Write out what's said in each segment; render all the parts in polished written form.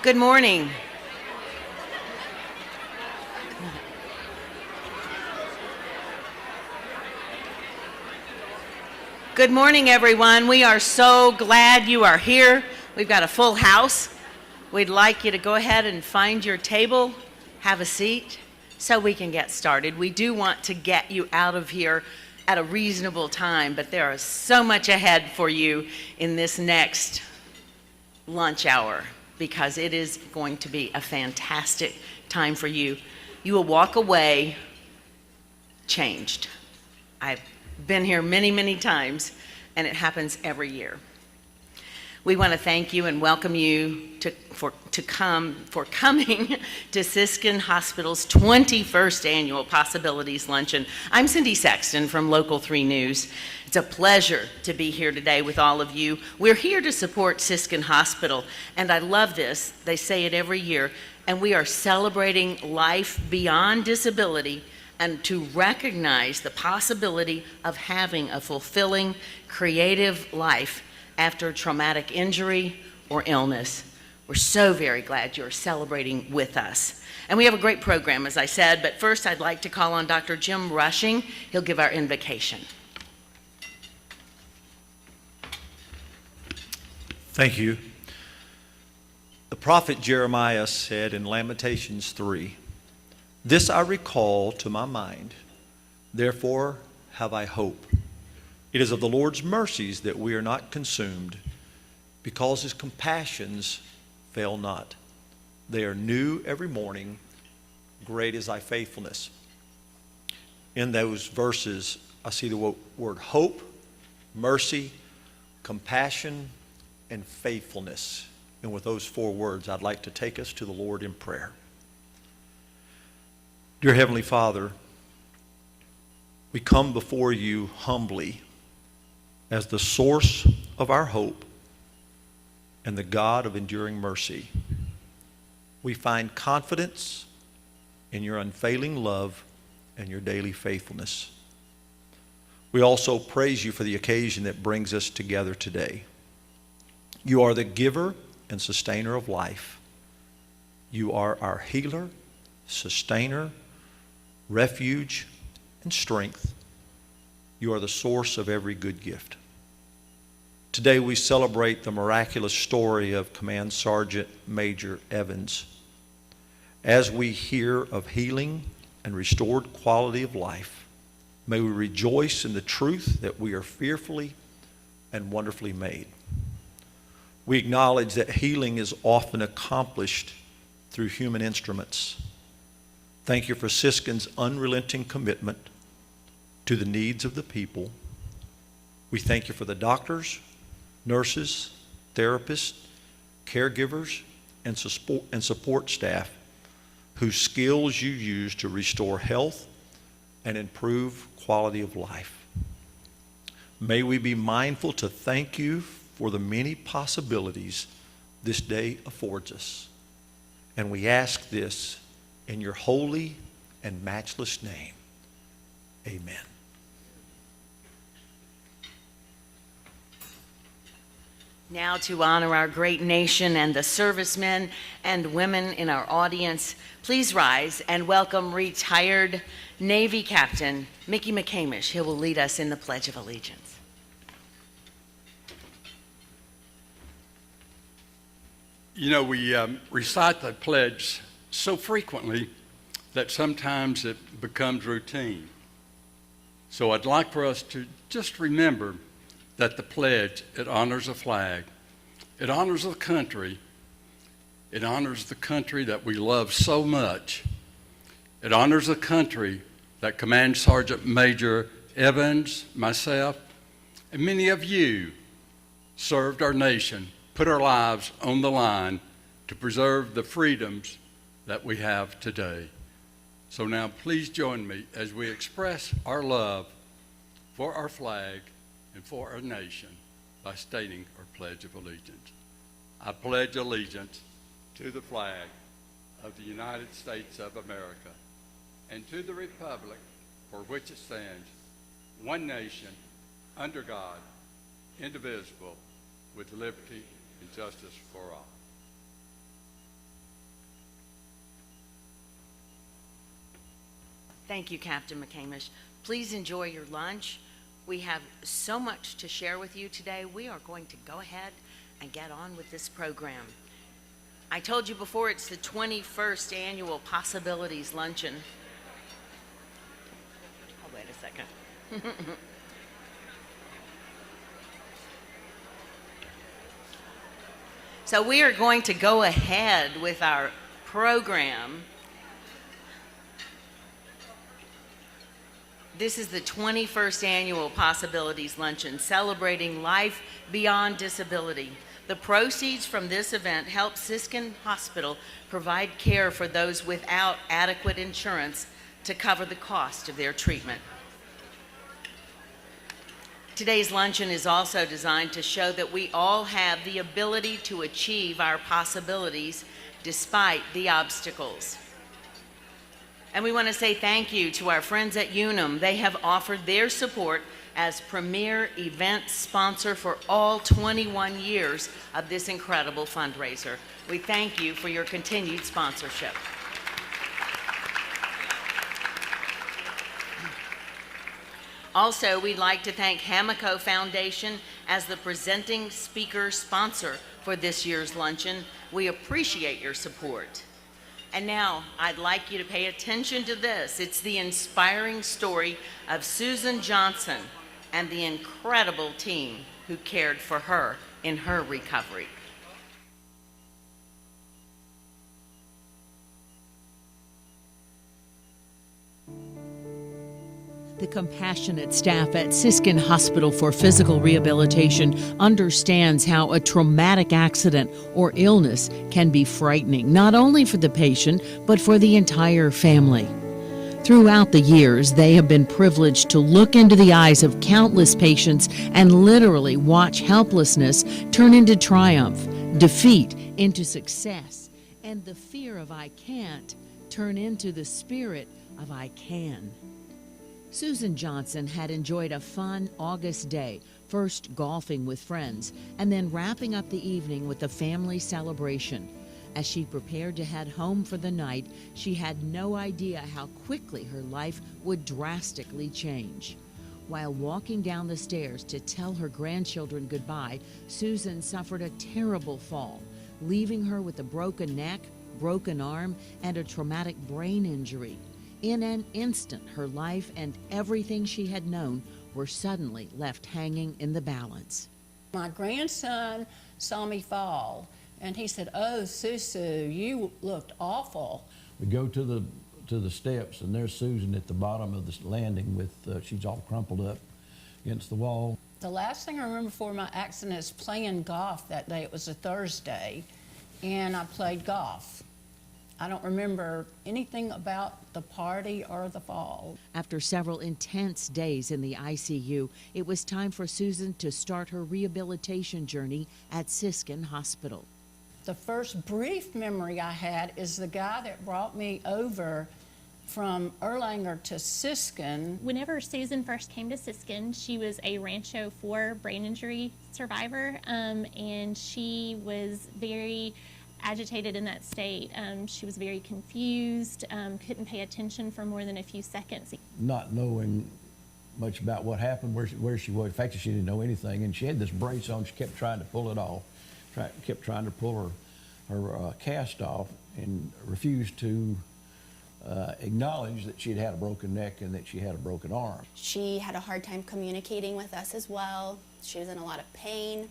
Good morning. Good morning, everyone. We are so glad you are here. We've got a full house. We'd like you to go ahead and find your table, have a seat, so we can get started. We do want to get you out of here at a reasonable time, but there is so much ahead for you in this next lunch hour because it is going to be a fantastic time for you. You will walk away changed. I've been here many, many times, and it happens every year. We want to thank you and welcome you for coming to Siskin Hospital's 21st annual Possibilities Luncheon. I'm Cindy Sexton from Local 3 News. It's a pleasure to be here today with all of you. We're here to support Siskin Hospital, and I love this. They say it every year, and we are celebrating life beyond disability and to recognize the possibility of having a fulfilling, creative life after traumatic injury or illness. We're so very glad you're celebrating with us. And we have a great program, as I said, but first I'd like to call on Dr. Jim Rushing. He'll give our invocation. Thank you. The prophet Jeremiah said in Lamentations 3, "This I recall to my mind, therefore have I hope. It is of the Lord's mercies that we are not consumed, because his compassions fail not. They are new every morning. Great is thy faithfulness." In those verses, I see the word hope, mercy, compassion, and faithfulness. And with those four words, I'd like to take us to the Lord in prayer. Dear Heavenly Father, we come before you humbly as the source of our hope and the God of enduring mercy. We find confidence in your unfailing love and your daily faithfulness. We also praise you for the occasion that brings us together today. You are the giver and sustainer of life. You are our healer, sustainer, refuge, and strength. You are the source of every good gift. Today we celebrate the miraculous story of Command Sergeant Major Evans. As we hear of healing and restored quality of life, may we rejoice in the truth that we are fearfully and wonderfully made. We acknowledge that healing is often accomplished through human instruments. Thank you for Siskin's unrelenting commitment to the needs of the people. We thank you for the doctors, nurses, therapists, caregivers, and support staff whose skills you use to restore health and improve quality of life. May we be mindful to thank you for the many possibilities this day affords us. And we ask this in your holy and matchless name. Amen. Now to honor our great nation and the servicemen and women in our audience, please rise and welcome retired Navy Captain Mickey McCamish. He will lead us in the Pledge of Allegiance. You know, we recite the pledge so frequently that sometimes it becomes routine. So I'd like for us to just remember that the pledge, it honors a flag. It honors the country. It honors the country that we love so much. It honors the country that Command Sergeant Major Evans, myself, and many of you served our nation, put our lives on the line to preserve the freedoms that we have today. So now please join me as we express our love for our flag and for our nation by stating our Pledge of Allegiance. I pledge allegiance to the flag of the United States of America and to the republic for which it stands, one nation, under God, indivisible, with liberty and justice for all. Thank you, Captain McCamish. Please enjoy your lunch. We have so much to share with you today. We are going to go ahead and get on with this program. I told you before, it's the 21st annual Possibilities Luncheon. Oh, wait a second. So we are going to go ahead with our program. This is the 21st annual Possibilities Luncheon, celebrating life beyond disability. The proceeds from this event help Siskin Hospital provide care for those without adequate insurance to cover the cost of their treatment. Today's luncheon is also designed to show that we all have the ability to achieve our possibilities despite the obstacles. And we want to say thank you to our friends at Unum. They have offered their support as premier event sponsor for all 21 years of this incredible fundraiser. We thank you for your continued sponsorship. Also, we'd like to thank Hamaco Foundation as the presenting speaker sponsor for this year's luncheon. We appreciate your support. And now, I'd like you to pay attention to this. It's the inspiring story of Susan Johnson and the incredible team who cared for her in her recovery. The compassionate staff at Siskin Hospital for Physical Rehabilitation understands how a traumatic accident or illness can be frightening, not only for the patient, but for the entire family. Throughout the years, they have been privileged to look into the eyes of countless patients and literally watch helplessness turn into triumph, defeat into success, and the fear of I can't turn into the spirit of I can. Susan Johnson had enjoyed a fun August day, first golfing with friends, and then wrapping up the evening with a family celebration. As she prepared to head home for the night, she had no idea how quickly her life would drastically change. While walking down the stairs to tell her grandchildren goodbye, Susan suffered a terrible fall, leaving her with a broken neck, broken arm, and a traumatic brain injury. In an instant, her life and everything she had known were suddenly left hanging in the balance. My grandson saw me fall, and he said, "Oh, Susu, you looked awful." We go to the steps, and there's Susan at the bottom of the landing with, she's all crumpled up against the wall. The last thing I remember before my accident is playing golf that day. It was a Thursday, and I played golf. I don't remember anything about the party or the fall. After several intense days in the ICU, it was time for Susan to start her rehabilitation journey at Siskin Hospital. The first brief memory I had is the guy that brought me over from Erlanger to Siskin. Whenever Susan first came to Siskin, she was a Rancho 4 brain injury survivor, and she was very agitated in that state. She was very confused, couldn't pay attention for more than a few seconds. Not knowing much about what happened, where she was. In fact, she didn't know anything, and she had this brace on. She kept trying to pull it off, kept trying to pull her cast off, and refused to acknowledge that she had had a broken neck and that she had a broken arm. She had a hard time communicating with us as well. She was in a lot of pain.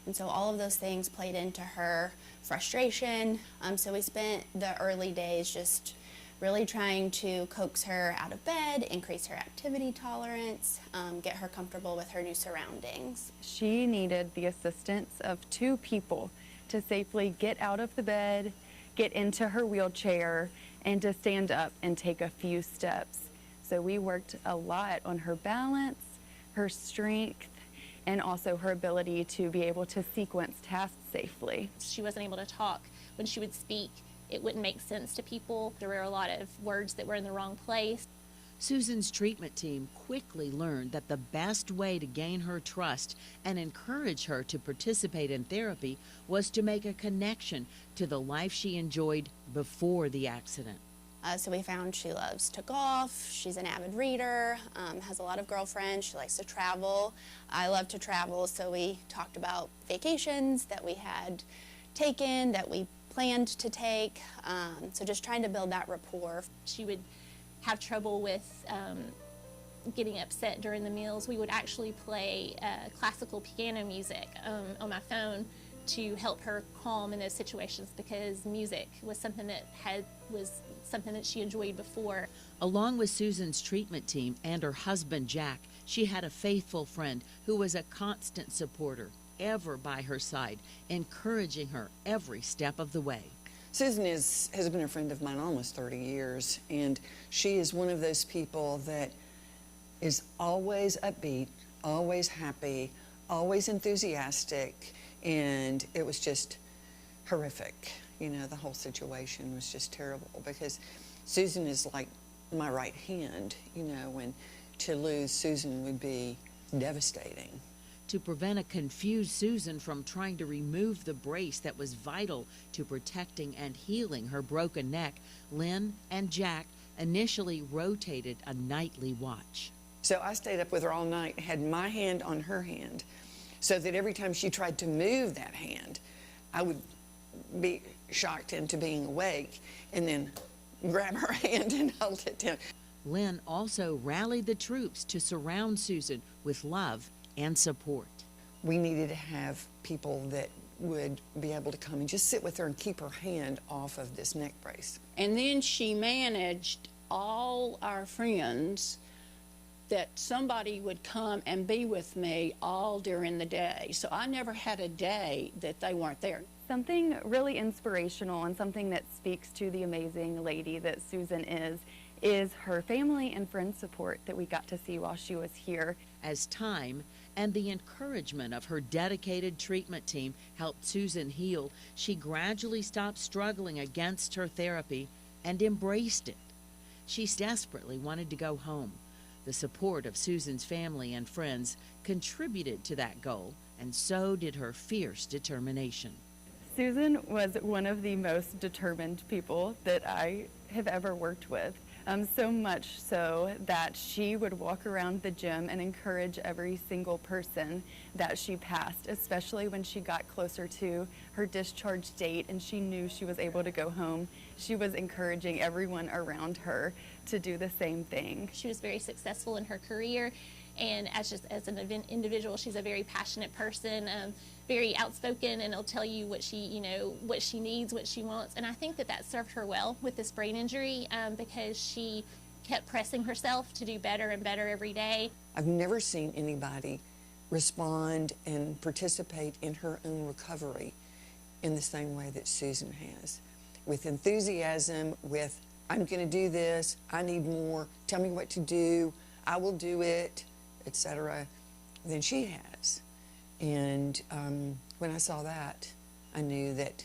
And so all of those things played into her frustration. So we spent the early days just really trying to coax her out of bed, increase her activity tolerance, get her comfortable with her new surroundings. She needed the assistance of 2 people to safely get out of the bed, get into her wheelchair, and to stand up and take a few steps. So we worked a lot on her balance, her strength, and also her ability to be able to sequence tasks safely. She wasn't able to talk. When she would speak, it wouldn't make sense to people. There were a lot of words that were in the wrong place. Susan's treatment team quickly learned that the best way to gain her trust and encourage her to participate in therapy was to make a connection to the life she enjoyed before the accident. So we found she loves to golf, she's an avid reader, has a lot of girlfriends, she likes to travel. I love to travel, so we talked about vacations that we had taken, that we planned to take, so just trying to build that rapport. She would have trouble with getting upset during the meals. We would actually play classical piano music on my phone to help her calm in those situations, because music was something that she enjoyed before. Along with Susan's treatment team and her husband Jack, she had a faithful friend who was a constant supporter, ever by her side, encouraging her every step of the way. Susan has been a friend of mine almost 30 years, and she is one of those people that is always upbeat, always happy, always enthusiastic, and it was just horrific. You know, the whole situation was just terrible, because Susan is like my right hand, you know, and to lose Susan would be devastating. To prevent a confused Susan from trying to remove the brace that was vital to protecting and healing her broken neck, Lynn and Jack initially rotated a nightly watch. So I stayed up with her all night, had my hand on her hand, so that every time she tried to move that hand, I would be shocked into being awake and then grab her hand and hold it down. Lynn also rallied the troops to surround Susan with love and support. We needed to have people that would be able to come and just sit with her and keep her hand off of this neck brace. And then she managed all our friends that somebody would come and be with me all during the day. So I never had a day that they weren't there. Something really inspirational and something that speaks to the amazing lady that Susan is her family and friend support that we got to see while she was here. As time and the encouragement of her dedicated treatment team helped Susan heal, she gradually stopped struggling against her therapy and embraced it. She desperately wanted to go home. The support of Susan's family and friends contributed to that goal, and so did her fierce determination. Susan was one of the most determined people that I have ever worked with. So much so that she would walk around the gym and encourage every single person that she passed, especially when she got closer to her discharge date and she knew she was able to go home. She was encouraging everyone around her to do the same thing. She was very successful in her career, and as an individual, she's a very passionate person, very outspoken, and will tell you what she needs, what she wants. And I think that served her well with this brain injury, because she kept pressing herself to do better and better every day. I've never seen anybody respond and participate in her own recovery in the same way that Susan has. With enthusiasm, with, I'm going to do this, I need more, tell me what to do, I will do it, etc., than she has. And when I saw that, I knew that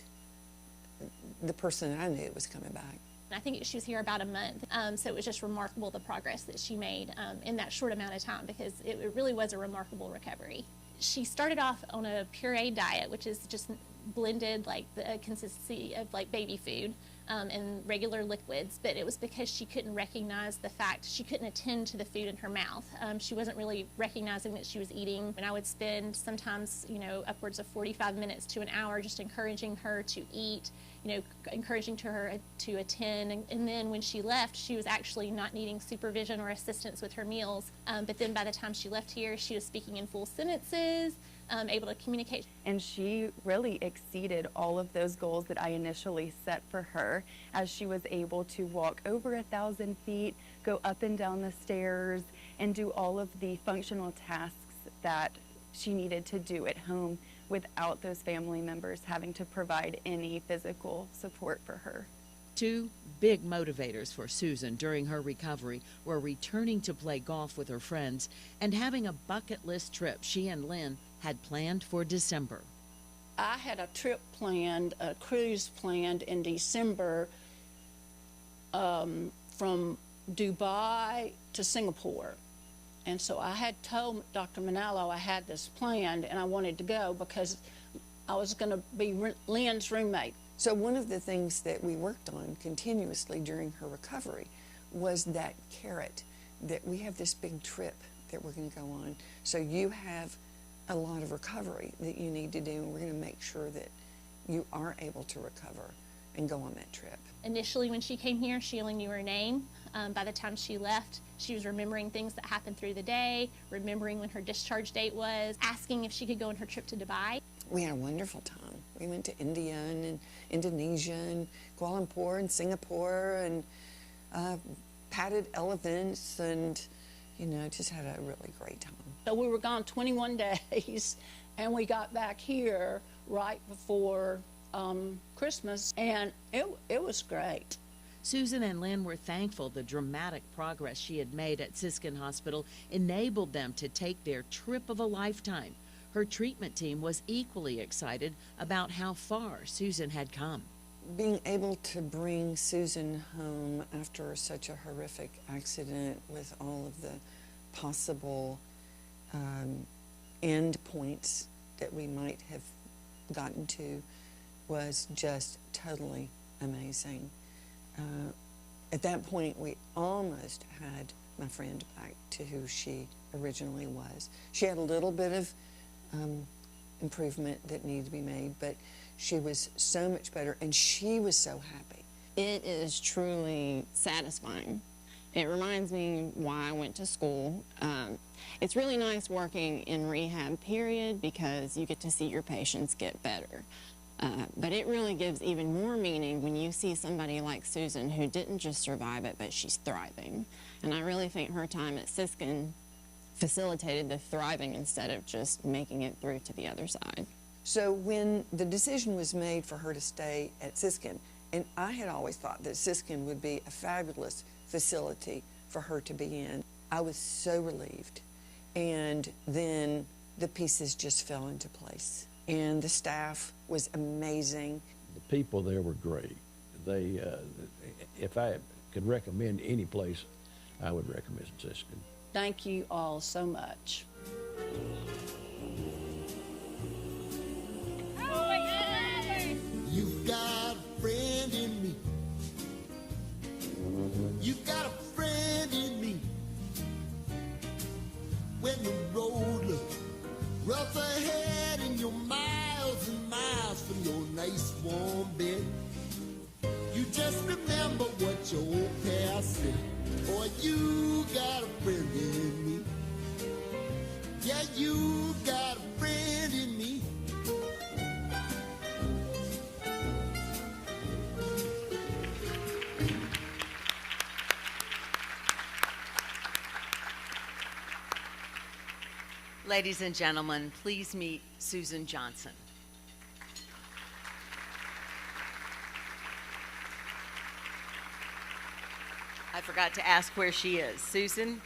the person I knew was coming back. I think she was here about a month, so it was just remarkable the progress that she made in that short amount of time, because it really was a remarkable recovery. She started off on a puree diet, which is just blended like the consistency of like baby food and regular liquids, but it was because she couldn't recognize the fact, she couldn't attend to the food in her mouth. She wasn't really recognizing that she was eating, and I would spend sometimes, upwards of 45 minutes to an hour just encouraging her to eat, encouraging her to attend, and then when she left, she was actually not needing supervision or assistance with her meals, but then by the time she left here, she was speaking in full sentences, able to communicate. And she really exceeded all of those goals that I initially set for her, as she was able to walk over 1,000 feet, go up and down the stairs, and do all of the functional tasks that she needed to do at home without those family members having to provide any physical support for her. Two big motivators for Susan during her recovery were returning to play golf with her friends and having a bucket list trip she and Lynn had planned for December. I had a trip planned, a cruise planned in December from Dubai to Singapore. And so I had told Dr. Manalo I had this planned and I wanted to go because I was going to be Lynn's roommate. So one of the things that we worked on continuously during her recovery was that carrot, that we have this big trip that we're going to go on. So you have a lot of recovery that you need to do, and we're going to make sure that you are able to recover and go on that trip. Initially, when she came here, she only knew her name. By the time she left, she was remembering things that happened through the day, remembering when her discharge date was, asking if she could go on her trip to Dubai. We had a wonderful time. We went to India and Indonesia and Kuala Lumpur and Singapore and patted elephants and, you know, just had a really great time. So we were gone 21 days, and we got back here right before Christmas, and it was great. Susan and Lynn were thankful the dramatic progress she had made at Siskin Hospital enabled them to take their trip of a lifetime. Her treatment team was equally excited about how far Susan had come. Being able to bring Susan home after such a horrific accident with all of the possible end points that we might have gotten to was just totally amazing. At that point, we almost had my friend back to who she originally was. She had a little bit of improvement that needed to be made, but she was so much better, and she was so happy. It is truly satisfying. It reminds me why I went to school. It's really nice working in rehab, period, because you get to see your patients get better. But it really gives even more meaning when you see somebody like Susan who didn't just survive it, but she's thriving. And I really think her time at Siskin facilitated the thriving instead of just making it through to the other side. So when the decision was made for her to stay at Siskin, and I had always thought that Siskin would be a fabulous facility for her to be in, I was so relieved. And then the pieces just fell into place. And the staff was amazing. The people there were great. They, if I could recommend any place, I would recommend Siskin. Thank you all so much. You've got a friend in me. You've got a friend in me. When the road looks rough ahead and you're miles and miles from your nice warm bed, you just remember what your old past said. Boy, you got a friend in me. Yeah, you got a friend in me. Ladies and gentlemen, please meet Susan Johnson. I forgot to ask where she is. Susan?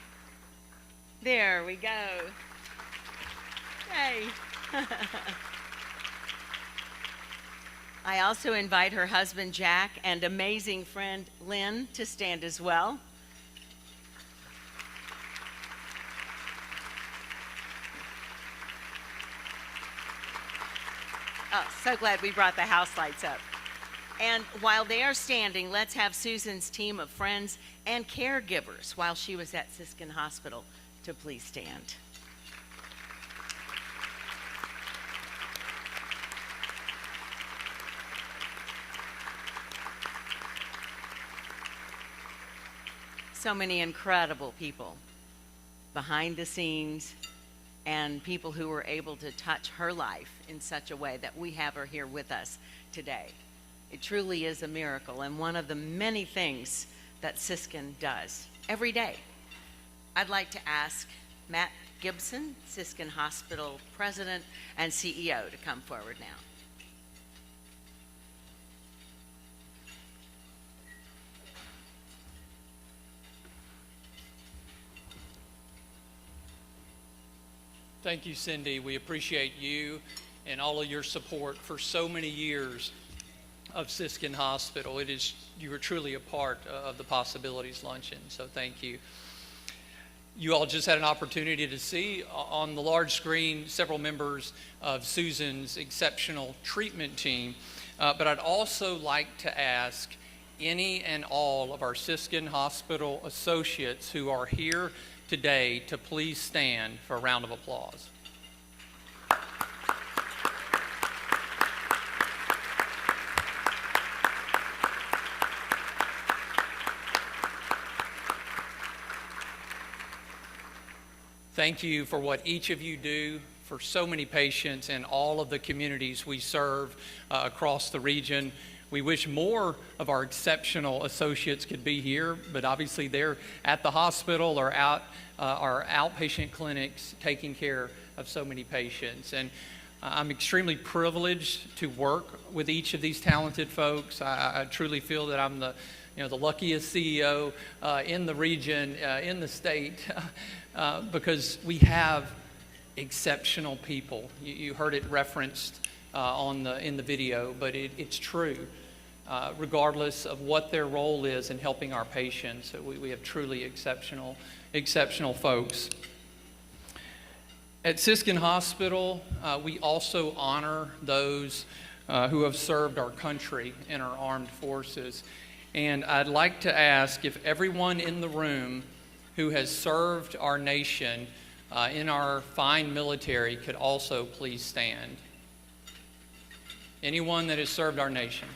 There we go. Yay. I also invite her husband, Jack, and amazing friend, Lynn, to stand as well. Oh, so glad we brought the house lights up. And while they are standing, let's have Susan's team of friends and caregivers while she was at Siskin Hospital to please stand. So many incredible people behind the scenes and people who were able to touch her life in such a way that we have her here with us today. It truly is a miracle and one of the many things that Siskin does every day. I'd like to ask Matt Gibson, Siskin Hospital President and CEO, to come forward now. Thank you, Cindy. We appreciate you and all of your support for so many years of Siskin Hospital. You are truly a part of the Possibilities Luncheon, so thank you. You all just had an opportunity to see on the large screen several members of Susan's exceptional treatment team. But I'd also like to ask any and all of our Siskin Hospital associates who are here today to please stand for a round of applause. Thank you for what each of you do for so many patients and all of the communities we serve across the region. We wish more of our exceptional associates could be here, but obviously they're at the hospital or out our outpatient clinics taking care of so many patients. And I'm extremely privileged to work with each of these talented folks. I truly feel that I'm the luckiest CEO in the region, in the state, because we have exceptional people. You heard it referenced in the video, but it's true. Regardless of what their role is in helping our patients, we have truly exceptional folks. At Siskin Hospital, we also honor those who have served our country in our armed forces. And I'd like to ask if everyone in the room who has served our nation in our fine military could also please stand. Anyone that has served our nation.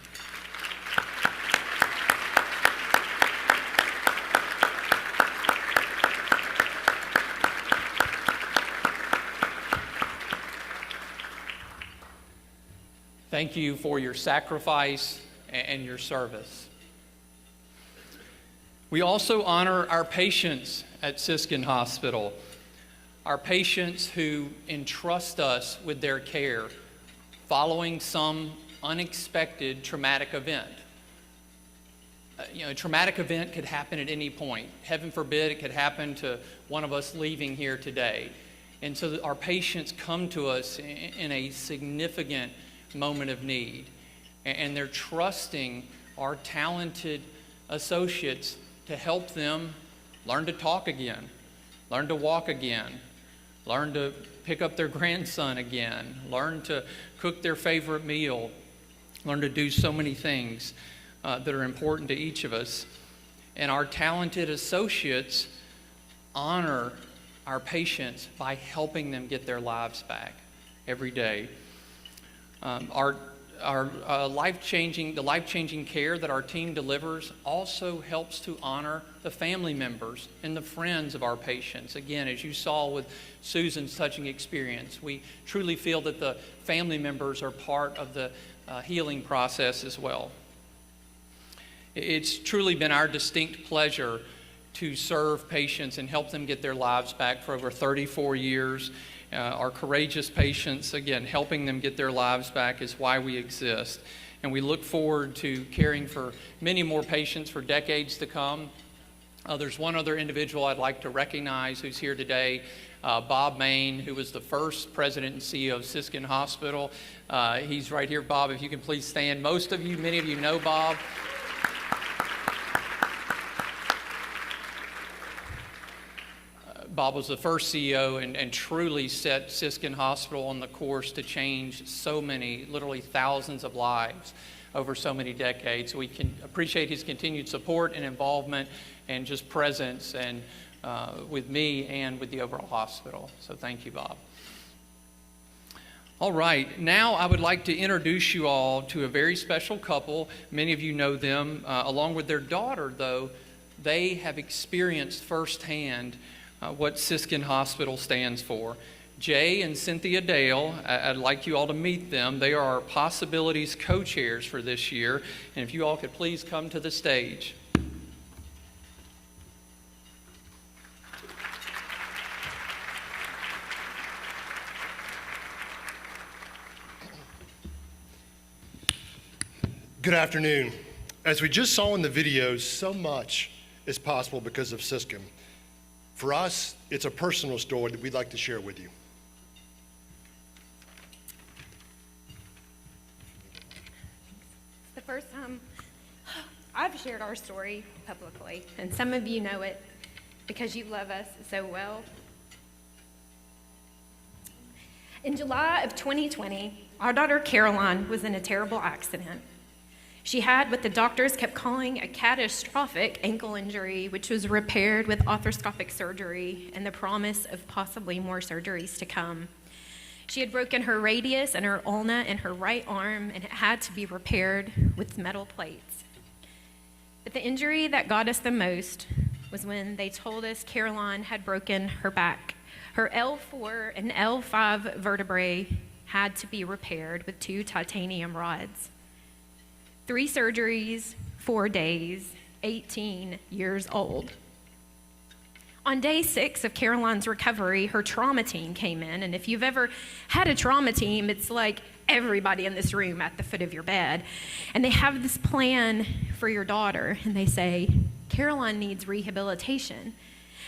Thank you for your sacrifice and your service. We also honor our patients at Siskin Hospital, our patients who entrust us with their care following some unexpected traumatic event. A traumatic event could happen at any point. Heaven forbid it could happen to one of us leaving here today. And so our patients come to us in a significant moment of need. And they're trusting our talented associates to help them learn to talk again, learn to walk again, learn to pick up their grandson again, learn to cook their favorite meal, learn to do so many things that are important to each of us. And our talented associates honor our patients by helping them get their lives back every day. The life-changing care that our team delivers also helps to honor the family members and the friends of our patients. Again, as you saw with Susan's touching experience, we truly feel that the family members are part of the healing process as well. It's truly been our distinct pleasure to serve patients and help them get their lives back for over 34 years. Our courageous patients, again, helping them get their lives back is why we exist. And we look forward to caring for many more patients for decades to come. There's one other individual I'd like to recognize who's here today, Bob Main, who was the first president and CEO of Siskin Hospital. He's right here. Bob, if you can please stand. Many of you know Bob. Bob was the first CEO and truly set Siskin Hospital on the course to change so many, literally thousands of lives over so many decades. We can appreciate his continued support and involvement and just presence and with me and with the overall hospital. So thank you, Bob. All right, now I would like to introduce you all to a very special couple. Many of you know them. Along with their daughter, though, they have experienced firsthand what Siskin Hospital stands for. Jay and Cynthia Dale, I'd like you all to meet them. They are our Possibilities co-chairs for this year. And if you all could please come to the stage. Good afternoon. As we just saw in the videos, so much is possible because of Siskin. For us, it's a personal story that we'd like to share with you. It's the first time I've shared our story publicly, and some of you know it because you love us so well. In July of 2020, our daughter Caroline was in a terrible accident. She had what the doctors kept calling a catastrophic ankle injury, which was repaired with arthroscopic surgery and the promise of possibly more surgeries to come. She had broken her radius and her ulna in her right arm, and it had to be repaired with metal plates. But the injury that got us the most was when they told us Caroline had broken her back. Her L4 and L5 vertebrae had to be repaired with 2 titanium rods. 3 surgeries, 4 days, 18 years old. On day 6 of Caroline's recovery, her trauma team came in, and if you've ever had a trauma team, it's like everybody in this room at the foot of your bed. And they have this plan for your daughter, and they say, Caroline needs rehabilitation.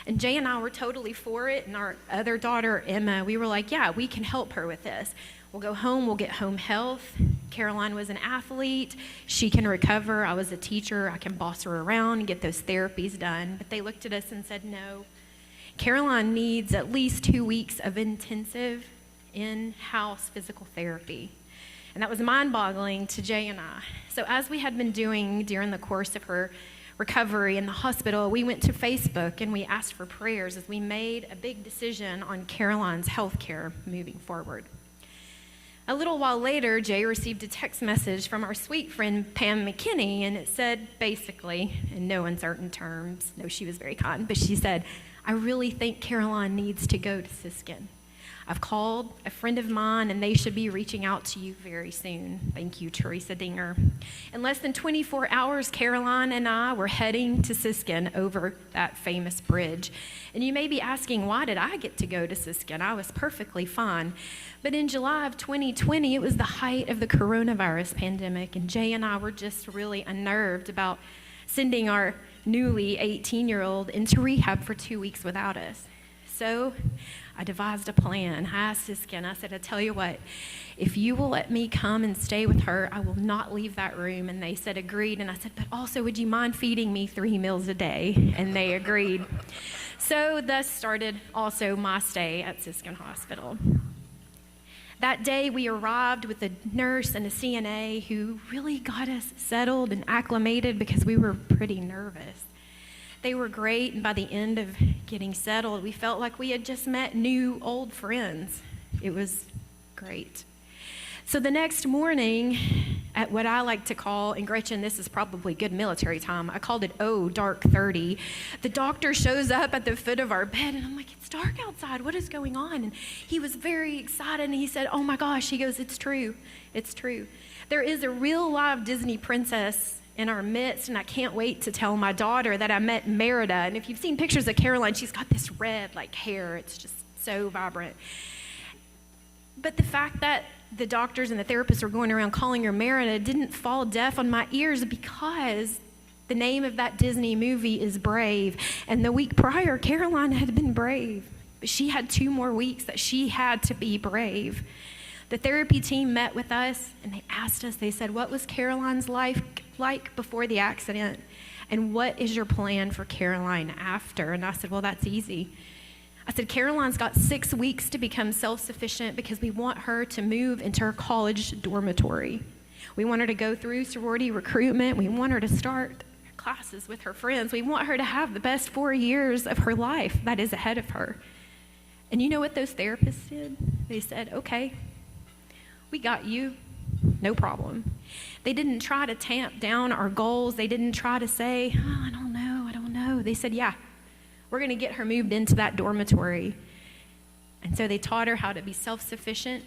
And Jay and I were totally for it, and our other daughter, Emma, we were like, yeah, we can help her with this. We'll go home, we'll get home health. Caroline was an athlete. She can recover. I was a teacher. I can boss her around and get those therapies done. But they looked at us and said, no. Caroline needs at least 2 weeks of intensive in-house physical therapy. And that was mind-boggling to Jay and I. So as we had been doing during the course of her recovery in the hospital, we went to Facebook and we asked for prayers as we made a big decision on Caroline's health care moving forward. A little while later, Jay received a text message from our sweet friend Pam McKinney, and it said basically, in no uncertain terms, no, she was very kind, but she said, I really think Caroline needs to go to Siskin. I've called a friend of mine, and they should be reaching out to you very soon. Thank you, Teresa Dinger. In less than 24 hours, Caroline and I were heading to Siskin over that famous bridge. And you may be asking, why did I get to go to Siskin? I was perfectly fine. But in July of 2020, it was the height of the coronavirus pandemic, and Jay and I were just really unnerved about sending our newly 18-year-old into rehab for 2 weeks without us. So I devised a plan. I asked Siskin, I said, I tell you what, if you will let me come and stay with her, I will not leave that room. And they said, agreed. And I said, but also, would you mind feeding me 3 meals a day? And they agreed. So thus started also my stay at Siskin Hospital. That day, we arrived with a nurse and a CNA who really got us settled and acclimated because we were pretty nervous. They were great, and by the end of getting settled, we felt like we had just met new old friends. It was great. So the next morning, at what I like to call, and Gretchen, this is probably good military time, I called it, dark 30. The doctor shows up at the foot of our bed, and I'm like, it's dark outside. What is going on? And he was very excited, and he said, oh my gosh. He goes, it's true. It's true. There is a real live Disney princess in our midst, and I can't wait to tell my daughter that I met Merida. And if you've seen pictures of Caroline, she's got this red hair. It's just so vibrant. But the fact that the doctors and the therapists were going around calling her Merida didn't fall deaf on my ears, because the name of that Disney movie is Brave. And the week prior, Caroline had been brave, but she had 2 more weeks that she had to be brave. The therapy team met with us, and they asked us, they said, what was Caroline's life like before the accident? And what is your plan for Caroline after? And I said, well, that's easy. I said, Caroline's got 6 weeks to become self-sufficient because we want her to move into her college dormitory. We want her to go through sorority recruitment. We want her to start classes with her friends. We want her to have the best 4 years of her life that is ahead of her. And you know what those therapists did? They said, okay, we got you, no problem. They didn't try to tamp down our goals. They didn't try to say, oh, I don't know. They said, yeah, we're going to get her moved into that dormitory. And so they taught her how to be self-sufficient,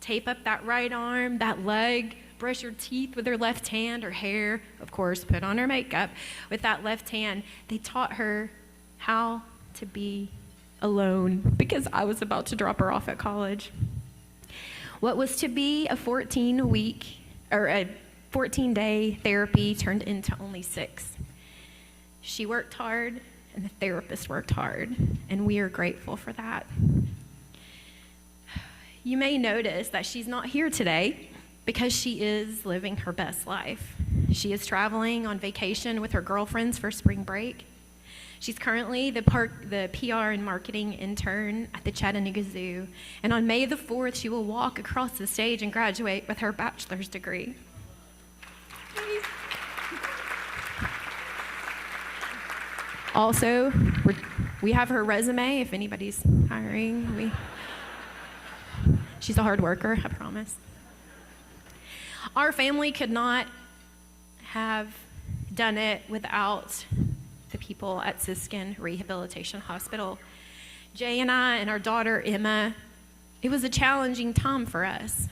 tape up that right arm, that leg, brush her teeth with her left hand, her hair, of course, put on her makeup with that left hand. They taught her how to be alone because I was about to drop her off at college. What was to be a 14-day therapy turned into only 6. She worked hard, and the therapist worked hard, and we are grateful for that. You may notice that she's not here today because she is living her best life. She is traveling on vacation with her girlfriends for spring break. She's currently the PR and marketing intern at the Chattanooga Zoo, and on May the 4th, she will walk across the stage and graduate with her bachelor's degree. Also, we have her resume if anybody's hiring. She's a hard worker, I promise. Our family could not have done it without the people at Siskin Rehabilitation Hospital. Jay and I and our daughter Emma, it was a challenging time for us,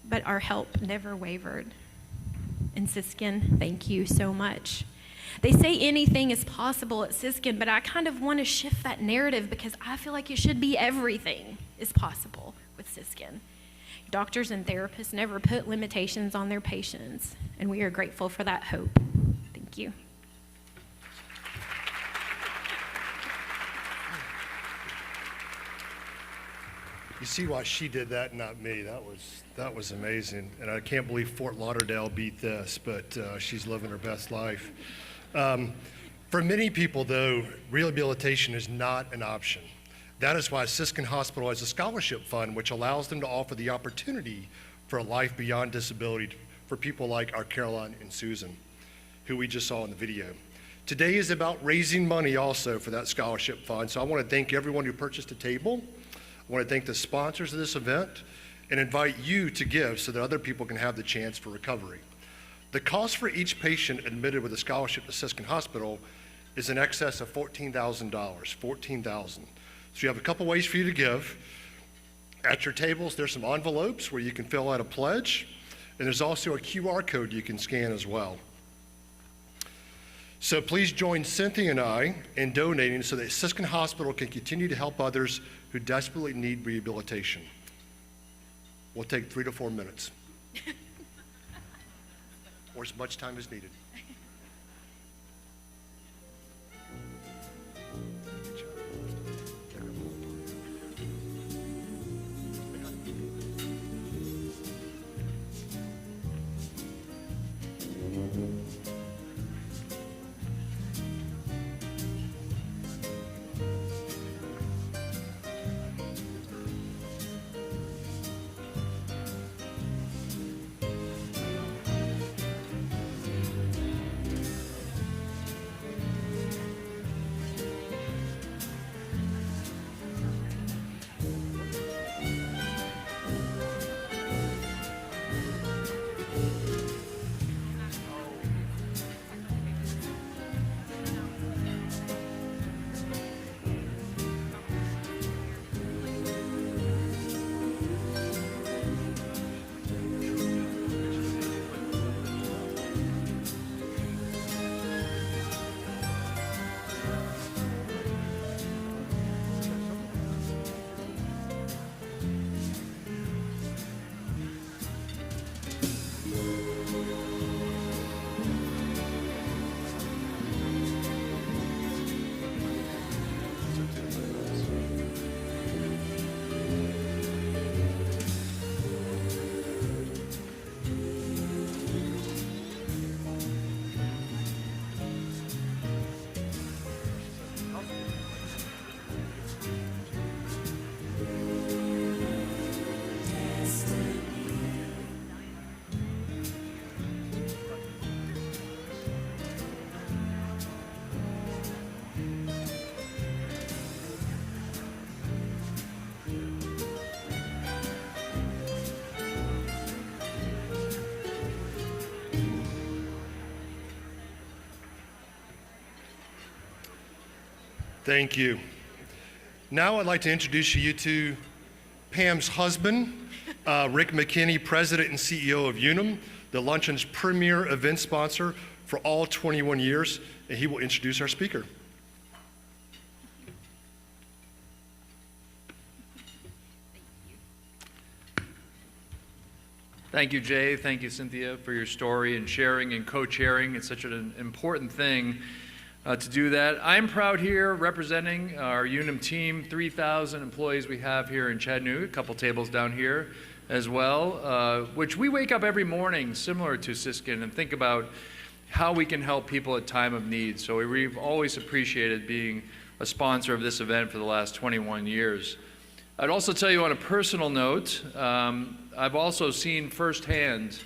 but our help never wavered. And Siskin, thank you so much. They say anything is possible at Siskin, but I kind of want to shift that narrative because I feel like it should be everything is possible with Siskin. Doctors and therapists never put limitations on their patients, and we are grateful for that hope. Thank you. You see why she did that, not me. That was amazing, and I can't believe Fort Lauderdale beat this, but she's living her best life. For many people, though, rehabilitation is not an option. That is why Siskin Hospital has a scholarship fund which allows them to offer the opportunity for a life beyond disability for people like our Caroline and Susan, who we just saw in the video. Today is about raising money also for that scholarship fund, so I want to thank everyone who purchased a table. I want to thank the sponsors of this event and invite you to give so that other people can have the chance for recovery. The cost for each patient admitted with a scholarship to Siskin Hospital is in excess of $14,000, $14,000. So you have a couple ways for you to give. At your tables, there's some envelopes where you can fill out a pledge, and there's also a QR code you can scan as well. So please join Cynthia and I in donating so that Siskin Hospital can continue to help others who desperately need rehabilitation. We'll take 3 to 4 minutes, or as much time as needed. Thank you. Now I'd like to introduce you to Pam's husband, Rick McKinney, President and CEO of Unum, the luncheon's premier event sponsor for all 21 years, and he will introduce our speaker. Thank you, Jay. Thank you, Cynthia, for your story and sharing and co-chairing. It's such an important thing to do that. I'm proud here representing our Unum team, 3,000 employees we have here in Chattanooga, a couple tables down here as well, which we wake up every morning similar to Siskin and think about how we can help people at time of need. So we've always appreciated being a sponsor of this event for the last 21 years. I'd also tell you on a personal note, I've also seen firsthand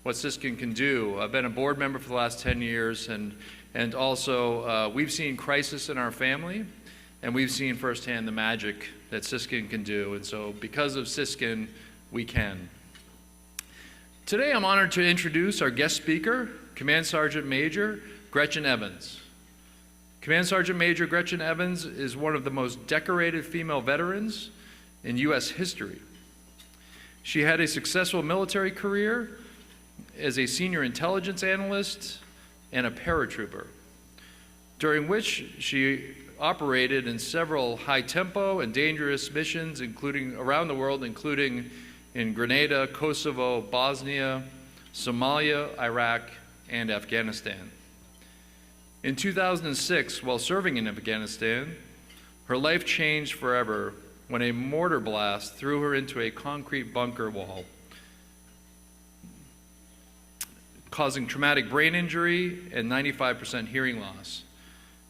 what Siskin can do. I've been a board member for the last 10 years, and also we've seen crisis in our family, and we've seen firsthand the magic that Siskin can do. And so because of Siskin, we can. Today I'm honored to introduce our guest speaker, Command Sergeant Major Gretchen Evans. Command Sergeant Major Gretchen Evans is one of the most decorated female veterans in U.S. history. She had a successful military career as a senior intelligence analyst and a paratrooper, during which she operated in several high-tempo and dangerous missions, including around the world, including in Grenada, Kosovo, Bosnia, Somalia, Iraq, and Afghanistan. In 2006, while serving in Afghanistan, her life changed forever when a mortar blast threw her into a concrete bunker wall, causing traumatic brain injury and 95% hearing loss.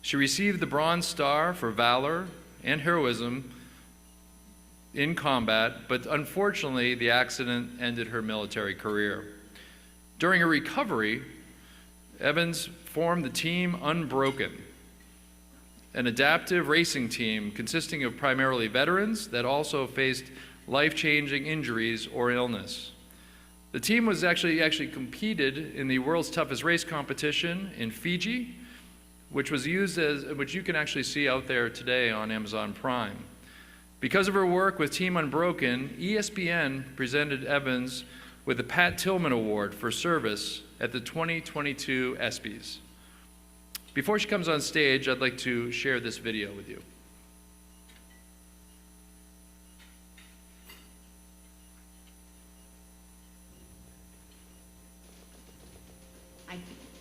She received the Bronze Star for valor and heroism in combat, but unfortunately, the accident ended her military career. During her recovery, Evans formed the team Unbroken, an adaptive racing team consisting of primarily veterans that also faced life-changing injuries or illness. The team was actually competed in the world's toughest race competition in Fiji, which you can actually see out there today on Amazon Prime. Because of her work with Team Unbroken, ESPN presented Evans with the Pat Tillman Award for service at the 2022 ESPYs. Before she comes on stage, I'd like to share this video with you. I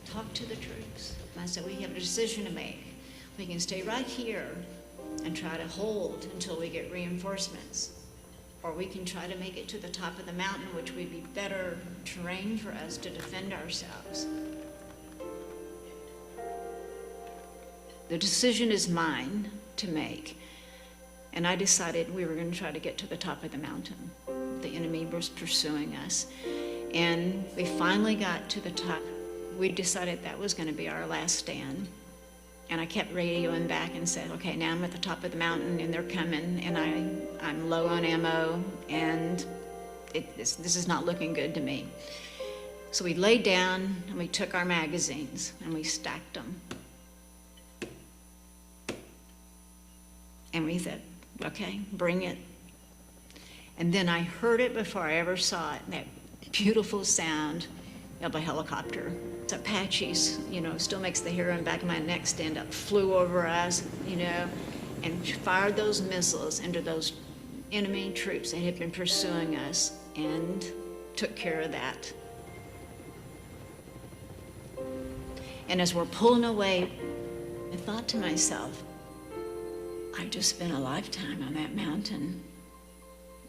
talked to the troops, and I said, we have a decision to make. We can stay right here and try to hold until we get reinforcements, or we can try to make it to the top of the mountain, which would be better terrain for us to defend ourselves. The decision is mine to make, and I decided we were going to try to get to the top of the mountain. The enemy was pursuing us, and we finally got to the top. We decided that was going to be our last stand. And I kept radioing back and said, okay, now I'm at the top of the mountain and they're coming, and I'm low on ammo, and this is not looking good to me. So we laid down and we took our magazines and we stacked them. And we said, okay, bring it. And then I heard it before I ever saw it, that beautiful sound of a helicopter. It's Apaches, still makes the hair on the back of my neck stand up, flew over us, and fired those missiles into those enemy troops that had been pursuing us, and took care of that. And as we're pulling away, I thought to myself, I've just spent a lifetime on that mountain.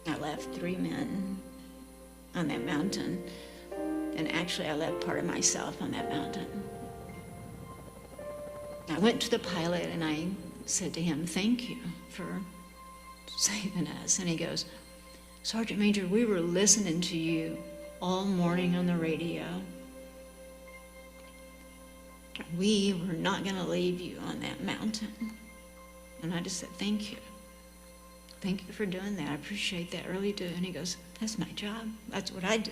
I left 3 men on that mountain. And actually, I left part of myself on that mountain. I went to the pilot and I said to him, thank you for saving us. And he goes, Sergeant Major, we were listening to you all morning on the radio. We were not going to leave you on that mountain. And I just said, thank you. Thank you for doing that. I appreciate that, I really do. And he goes, that's my job. That's what I do.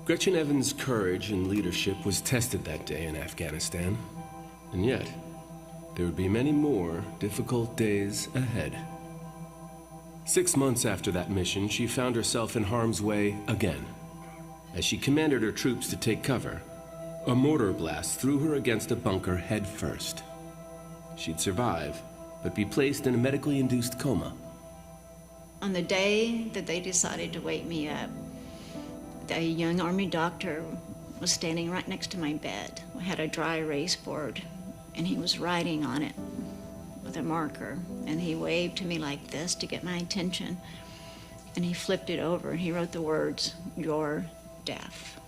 Gretchen Evans' courage and leadership was tested that day in Afghanistan. And yet, there would be many more difficult days ahead. 6 months after that mission, she found herself in harm's way again. As she commanded her troops to take cover, a mortar blast threw her against a bunker head first. She'd survive, but be placed in a medically induced coma. On the day that they decided to wake me up, a young Army doctor was standing right next to my bed. We had a dry erase board, and he was writing on it with a marker, and he waved to me like this to get my attention, and he flipped it over and he wrote the words, "You're deaf."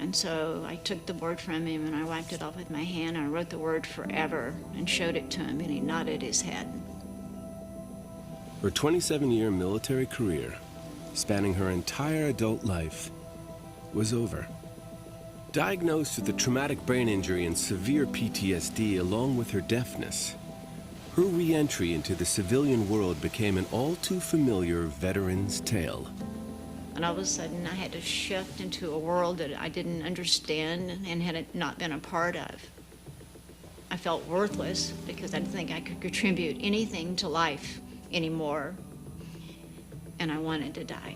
And so I took the board from him and I wiped it off with my hand. I wrote the word forever and showed it to him, and he nodded his head. Her 27-year military career, spanning her entire adult life, was over. Diagnosed with a traumatic brain injury and severe PTSD along with her deafness, her re-entry into the civilian world became an all-too-familiar veteran's tale. And all of a sudden, I had to shift into a world that I didn't understand and had not been a part of. I felt worthless because I didn't think I could contribute anything to life anymore, and I wanted to die.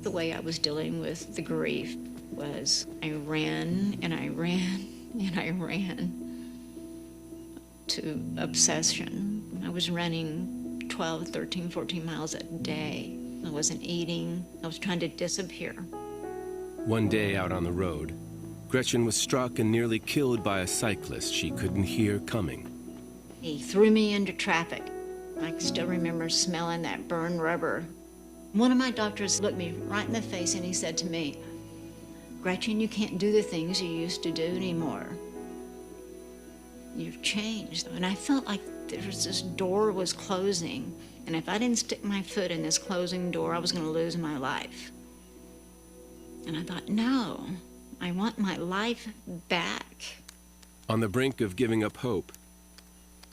The way I was dealing with the grief was I ran and I ran and I ran to obsession. I was running 12, 13, 14 miles a day. I wasn't eating. I was trying to disappear. One day out on the road, Gretchen was struck and nearly killed by a cyclist she couldn't hear coming. He threw me into traffic. I can still remember smelling that burned rubber. One of my doctors looked me right in the face and he said to me, "Gretchen, you can't do the things you used to do anymore. You've changed." And I felt like this door was closing, and if I didn't stick my foot in this closing door, I was going to lose my life. And I thought, no, I want my life back. On the brink of giving up hope,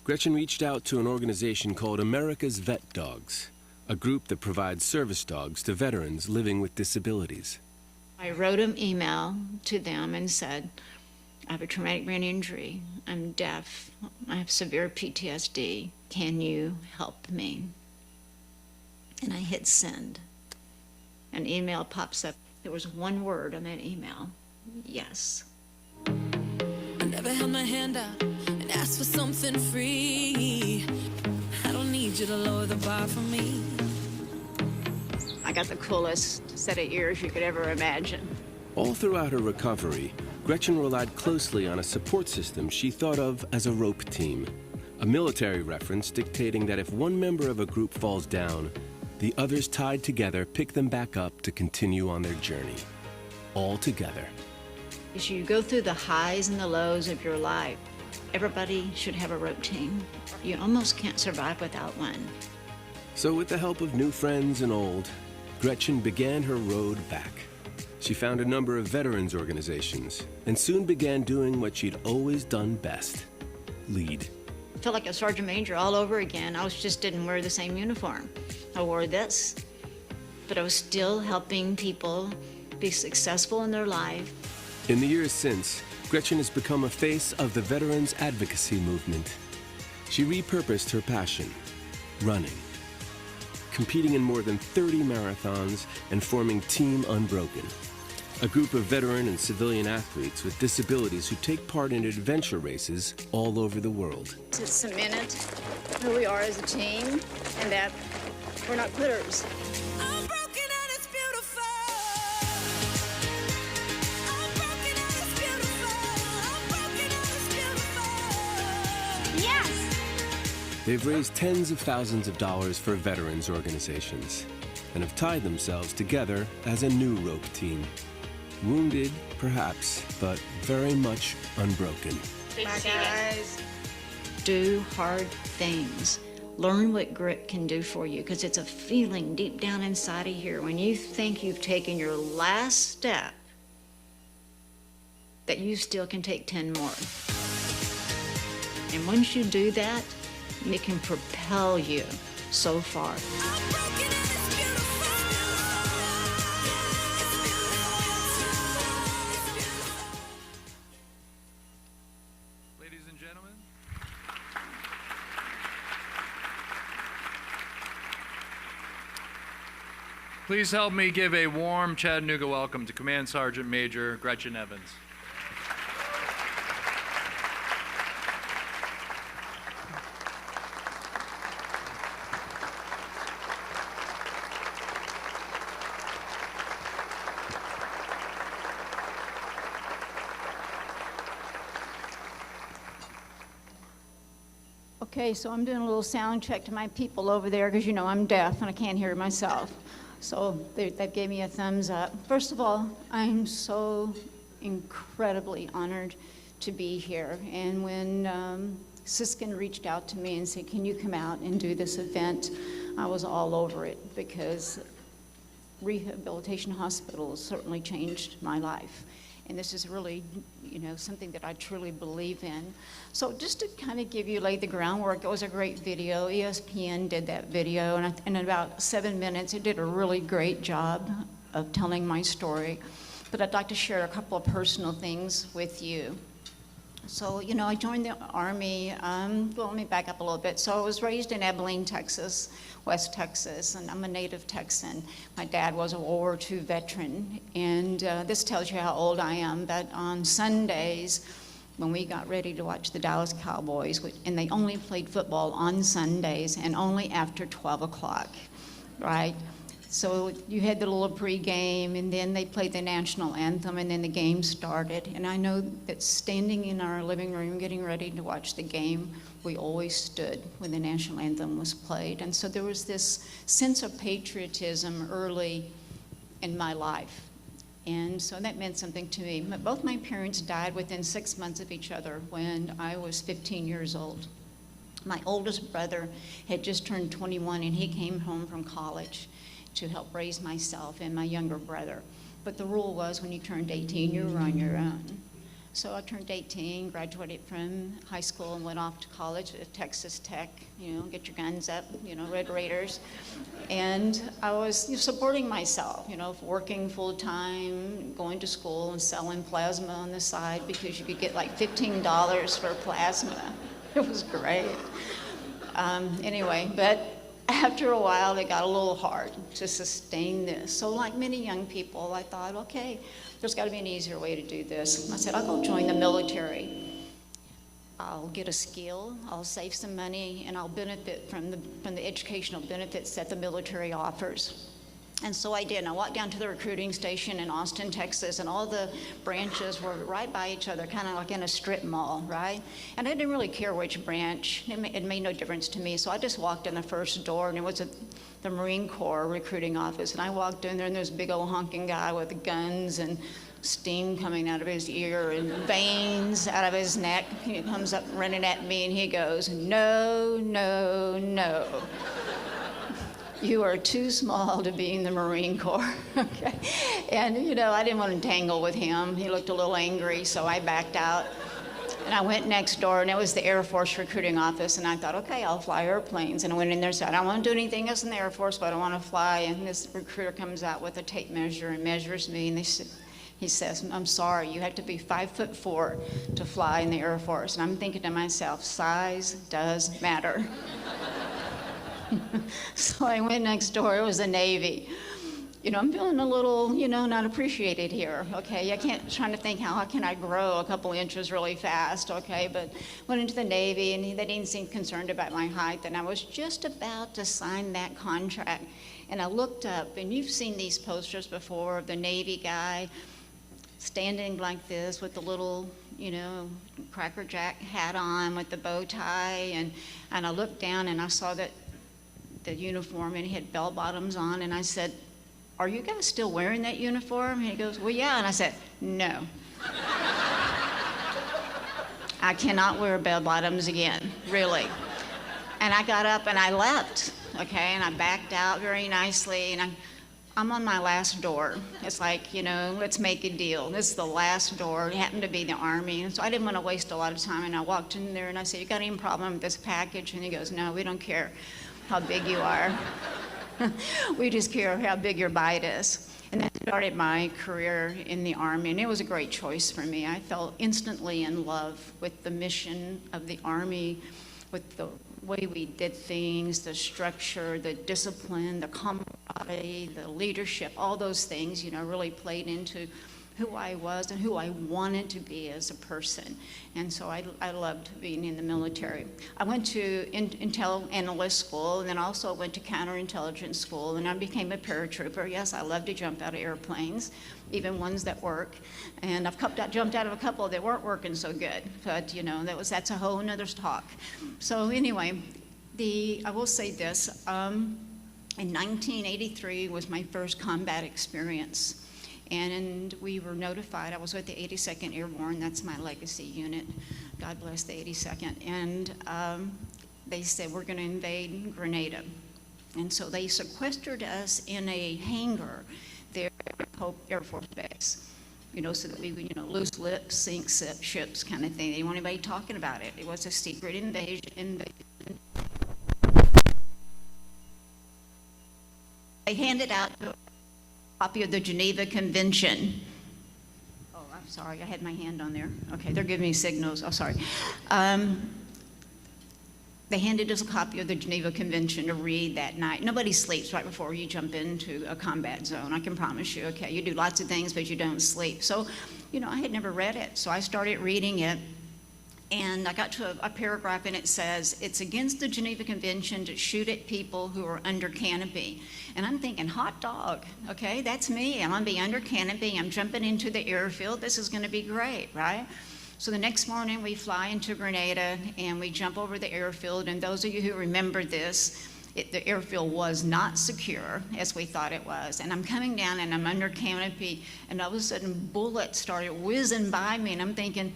Gretchen reached out to an organization called America's Vet Dogs, a group that provides service dogs to veterans living with disabilities. I wrote an email to them and said, "I have a traumatic brain injury. I'm deaf. I have severe PTSD. Can you help me?" And I hit send. An email pops up. There was one word on that email: yes. I never held my hand out and asked for something free. I don't need you to lower the bar for me. I got the coolest set of ears you could ever imagine. All throughout her recovery, Gretchen relied closely on a support system she thought of as a rope team, a military reference dictating that if one member of a group falls down, the others tied together pick them back up to continue on their journey, all together. As you go through the highs and the lows of your life, everybody should have a rope team. You almost can't survive without one. So with the help of new friends and old, Gretchen began her road back. She found a number of veterans organizations and soon began doing what she'd always done best: lead. I felt like a sergeant major all over again. I just didn't wear the same uniform. I wore this, but I was still helping people be successful in their life. In the years since, Gretchen has become a face of the veterans advocacy movement. She repurposed her passion, running, competing in more than 30 marathons and forming Team Unbroken, a group of veteran and civilian athletes with disabilities who take part in adventure races all over the world. It's cemented who we are as a team and that we're not quitters. They've raised tens of thousands of dollars for veterans organizations and have tied themselves together as a new rope team. Wounded, perhaps, but very much unbroken. Bye, guys. Do hard things. Learn what grit can do for you, because it's a feeling deep down inside of here when you think you've taken your last step that you still can take 10 more. And once you do that, it can propel you so far. Ladies and gentlemen, please help me give a warm Chattanooga welcome to Command Sergeant Major Gretchen Evans. Okay, so I'm doing a little sound check to my people over there because, you know, I'm deaf and I can't hear myself. So they gave me a thumbs up. First of all, I'm so incredibly honored to be here. And when Siskin reached out to me and said, can you come out and do this event, I was all over it because rehabilitation hospitals certainly changed my life. And this is really, you know, something that I truly believe in. So just to kind of lay the groundwork, it was a great video. ESPN did that video, and in about 7 minutes, it did a really great job of telling my story. But I'd like to share a couple of personal things with you. So, you know, I joined the Army, well, let me back up a little bit. So I was raised in Abilene, Texas, West Texas, and I'm a native Texan. My dad was a World War II veteran, and this tells you how old I am, but on Sundays, when we got ready to watch the Dallas Cowboys, and they only played football on Sundays and only after 12 o'clock, right? So you had the little pregame, and then they played the national anthem, and then the game started. And I know that standing in our living room getting ready to watch the game, we always stood when the national anthem was played. And so there was this sense of patriotism early in my life. And so that meant something to me. Both my parents died within 6 months of each other when I was 15 years old. My oldest brother had just turned 21, and he came home from college to help raise myself and my younger brother. But the rule was when you turned 18, you were on your own. So I turned 18, graduated from high school, and went off to college at Texas Tech, you know, get your guns up, you know, Red Raiders. And I was supporting myself, you know, working full time, going to school and selling plasma on the side because you could get like $15 for plasma. It was great. Anyway, but after a while, it got a little hard to sustain this. So like many young people, I thought, okay, there's got to be an easier way to do this. I said, I'll go join the military. I'll get a skill, I'll save some money, and I'll benefit from the educational benefits that the military offers. And so I did. I walked down to the recruiting station in Austin, Texas, and all the branches were right by each other, kind of like in a strip mall, right? And I didn't really care which branch. It made no difference to me. So I just walked in the first door, and it was the Marine Corps recruiting office. And I walked in there, and there's a big old honking guy with guns and steam coming out of his ear and veins out of his neck. He comes up running at me, and he goes, "No, no, no. You are too small to be in the Marine Corps." Okay. And, you know, I didn't want to tangle with him. He looked a little angry, so I backed out. And I went next door, and it was the Air Force recruiting office, and I thought, okay, I'll fly airplanes. And I went in there and said, I don't want to do anything else in the Air Force, but I want to fly. And this recruiter comes out with a tape measure and measures me, and he says, I'm sorry, you have to be 5'4" to fly in the Air Force. And I'm thinking to myself, size does matter. So I went next door. It was the Navy. You know, I'm feeling a little, you know, not appreciated here, okay? Trying to think how can I grow a couple inches really fast, okay? But went into the Navy, and they didn't seem concerned about my height, and I was just about to sign that contract. And I looked up, and you've seen these posters before of the Navy guy standing like this with the little, you know, Cracker Jack hat on with the bow tie, and I looked down, and I saw that the uniform, and he had bell bottoms on, and I said, are you guys still wearing that uniform? And he goes, well, yeah. And I said, no. I cannot wear bell bottoms again, really. And I got up and I left, okay? And I backed out very nicely, and I'm on my last door. It's like, you know, let's make a deal. This is the last door. It happened to be the Army, and so I didn't want to waste a lot of time. And I walked in there and I said, you got any problem with this package? And he goes, no, we don't care how big you are. We just care how big your bite is. And that started my career in the Army, and it was a great choice for me. I fell instantly in love with the mission of the Army, with the way we did things, the structure, the discipline, the camaraderie, the leadership, all those things, you know, really played into who I was and who I wanted to be as a person. And so I loved being in the military. I went to Intel Analyst School, and then also went to Counterintelligence School, and I became a paratrooper. Yes, I love to jump out of airplanes, even ones that work. And I've jumped out of a couple that weren't working so good, but you know, that's a whole nother talk. So anyway, I will say this, in 1983 was my first combat experience. And we were notified, I was with the 82nd Airborne, that's my legacy unit, God bless the 82nd, and they said, we're going to invade Grenada. And so they sequestered us in a hangar there at Hope Air Force Base, you know, so that we would, you know, loose lips, sink ships kind of thing. They didn't want anybody talking about it. It was a secret invasion. They handed out a copy of the Geneva Convention. Oh, I'm sorry, I had my hand on there. Okay, they're giving me signals. Oh, sorry. They handed us a copy of the Geneva Convention to read that night. Nobody sleeps right before you jump into a combat zone, I can promise you. Okay, you do lots of things, but you don't sleep. So, you know, I had never read it, so I started reading it. And I got to a paragraph, and it says, it's against the Geneva Convention to shoot at people who are under canopy. And I'm thinking, hot dog, okay, that's me. I'm gonna be under canopy, I'm jumping into the airfield, this is gonna be great, right? So the next morning we fly into Grenada and we jump over the airfield, and those of you who remember this, the airfield was not secure as we thought it was. And I'm coming down and I'm under canopy, and all of a sudden bullets started whizzing by me, and I'm thinking,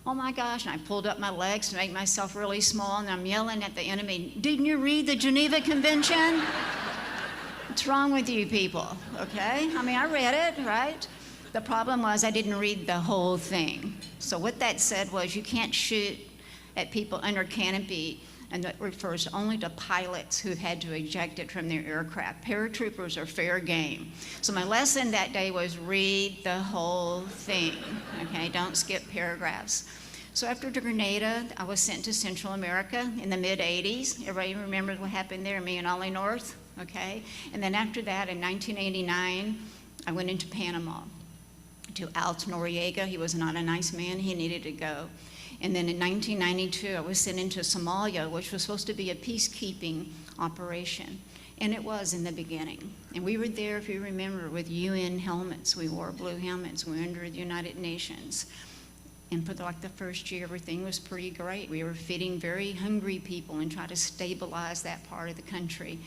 oh my gosh, and I pulled up my legs to make myself really small, and I'm yelling at the enemy, didn't you read the Geneva Convention? What's wrong with you people, okay? I mean, I read it, right? The problem was I didn't read the whole thing. So what that said was you can't shoot at people under canopy, and that refers only to pilots who had to eject it from their aircraft. Paratroopers are fair game. So my lesson that day was read the whole thing, okay? Don't skip paragraphs. So after Grenada, I was sent to Central America in the mid-'80s. Everybody remembers what happened there, me and Ollie North, okay? And then after that, in 1989, I went into Panama to Alt Noriega. He was not a nice man, he needed to go. And then in 1992, I was sent into Somalia, which was supposed to be a peacekeeping operation. And it was in the beginning. And we were there, if you remember, with UN helmets. We wore blue helmets. We were under the United Nations. And for like the first year, everything was pretty great. We were feeding very hungry people and trying to stabilize that part of the country.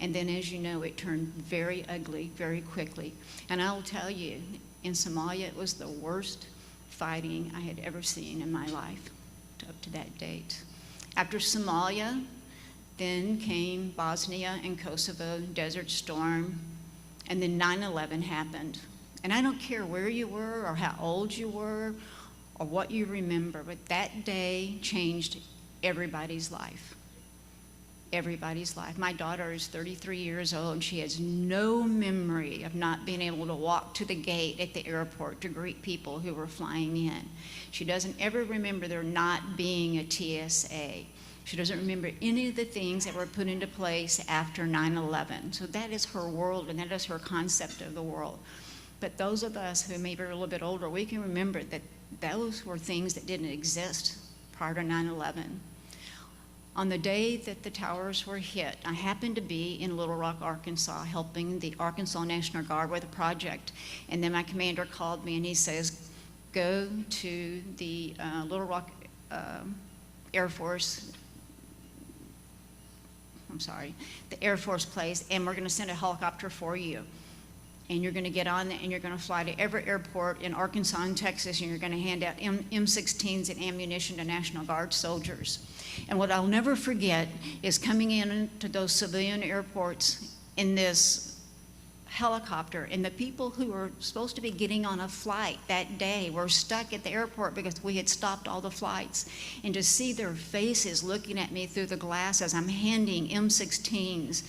And then, as you know, it turned very ugly very quickly. And I'll tell you, in Somalia, it was the worst fighting I had ever seen in my life up to that date. After Somalia, then came Bosnia and Kosovo, Desert Storm, and then 9/11 happened. And I don't care where you were or how old you were or what you remember, but that day changed everybody's life. Everybody's life. My daughter is 33 years old, and she has no memory of not being able to walk to the gate at the airport to greet people who were flying in. She doesn't ever remember there not being a TSA. She doesn't remember any of the things that were put into place after 9/11. So that is her world, and that is her concept of the world. But those of us who maybe are a little bit older, we can remember that those were things that didn't exist prior to 9/11. On the day that the towers were hit, I happened to be in Little Rock, Arkansas, helping the Arkansas National Guard with a project. And then my commander called me and he says, go to the Little Rock Air Force, the Air Force place, and we're gonna send a helicopter for you. And you're gonna get on and you're gonna fly to every airport in Arkansas and Texas, and you're gonna hand out M16s and ammunition to National Guard soldiers. And what I'll never forget is coming into those civilian airports in this helicopter, and the people who were supposed to be getting on a flight that day were stuck at the airport because we had stopped all the flights. And to see their faces looking at me through the glass as I'm handing M16s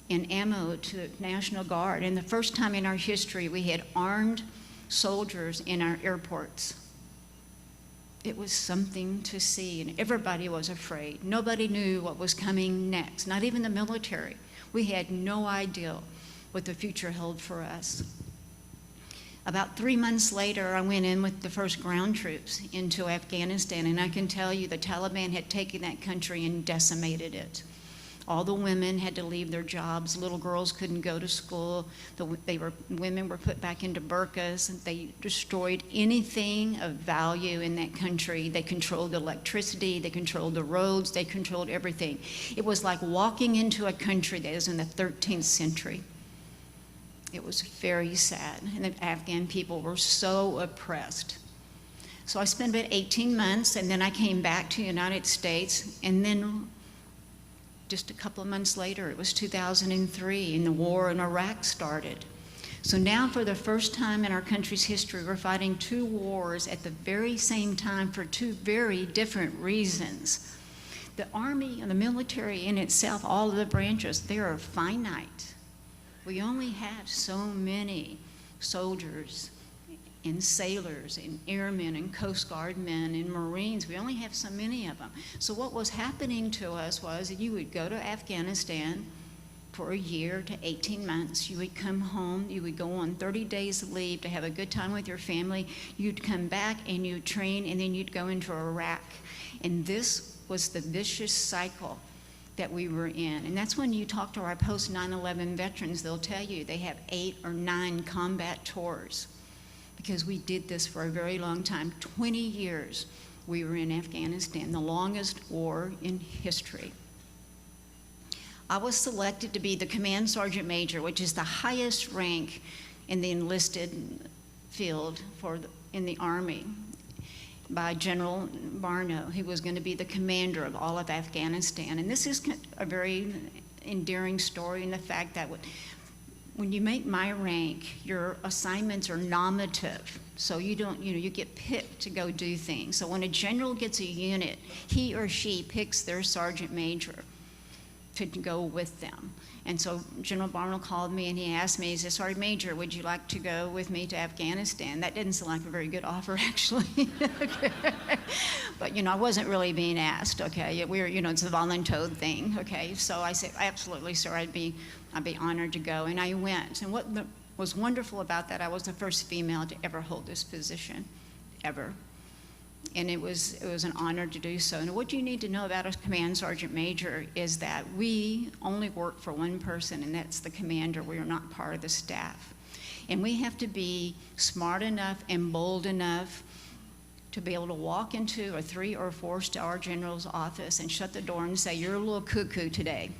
and ammo to the National Guard. And the first time in our history we had armed soldiers in our airports. It was something to see, and everybody was afraid. Nobody knew what was coming next, not even the military. We had no idea what the future held for us. About 3 months later, I went in with the first ground troops into Afghanistan, and I can tell you the Taliban had taken that country and decimated it. All the women had to leave their jobs. Little girls couldn't go to school. Women were put back into burqas. They destroyed anything of value in that country. They controlled the electricity. They controlled the roads. They controlled everything. It was like walking into a country that is in the 13th century. It was very sad, and the Afghan people were so oppressed. So I spent about 18 months, and then I came back to the United States, and then just a couple of months later, it was 2003, and the war in Iraq started. So now, for the first time in our country's history, we're fighting two wars at the very same time for two very different reasons. The Army and the military in itself, all of the branches, they are finite. We only have so many soldiers and sailors and airmen and Coast Guard men and Marines. We only have so many of them. So what was happening to us was that you would go to Afghanistan for a year to 18 months. You would come home. You would go on 30 days of leave to have a good time with your family. You'd come back and you'd train, and then you'd go into Iraq. And this was the vicious cycle that we were in. And that's when you talk to our post 9/11 veterans, they'll tell you they have 8 or 9 combat tours, because we did this for a very long time. 20 years we were in Afghanistan, the longest war in history. I was selected to be the command sergeant major, which is the highest rank in the enlisted field in the Army, by General Barno, who was going to be the commander of all of Afghanistan. And this is a very endearing story in the fact that when you make my rank, your assignments are nominative. So you don't, you get picked to go do things. So when a general gets a unit, he or she picks their sergeant major to go with them. And so General Barno called me and he asked me, he said, "Sergeant Major, would you like to go with me to Afghanistan?" That didn't sound like a very good offer, actually. But, I wasn't really being asked, okay? It's a voluntold thing, okay? So I said, "Absolutely, sir, I'd be honored to go." And I went. And what was wonderful about that, I was the first female to ever hold this position, ever. And it was an honor to do so. And what you need to know about a command sergeant major is that we only work for one person, and that's the commander. We are not part of the staff. And we have to be smart enough and bold enough to be able to walk into a 3- or 4-star general's office and shut the door and say, "You're a little cuckoo today,"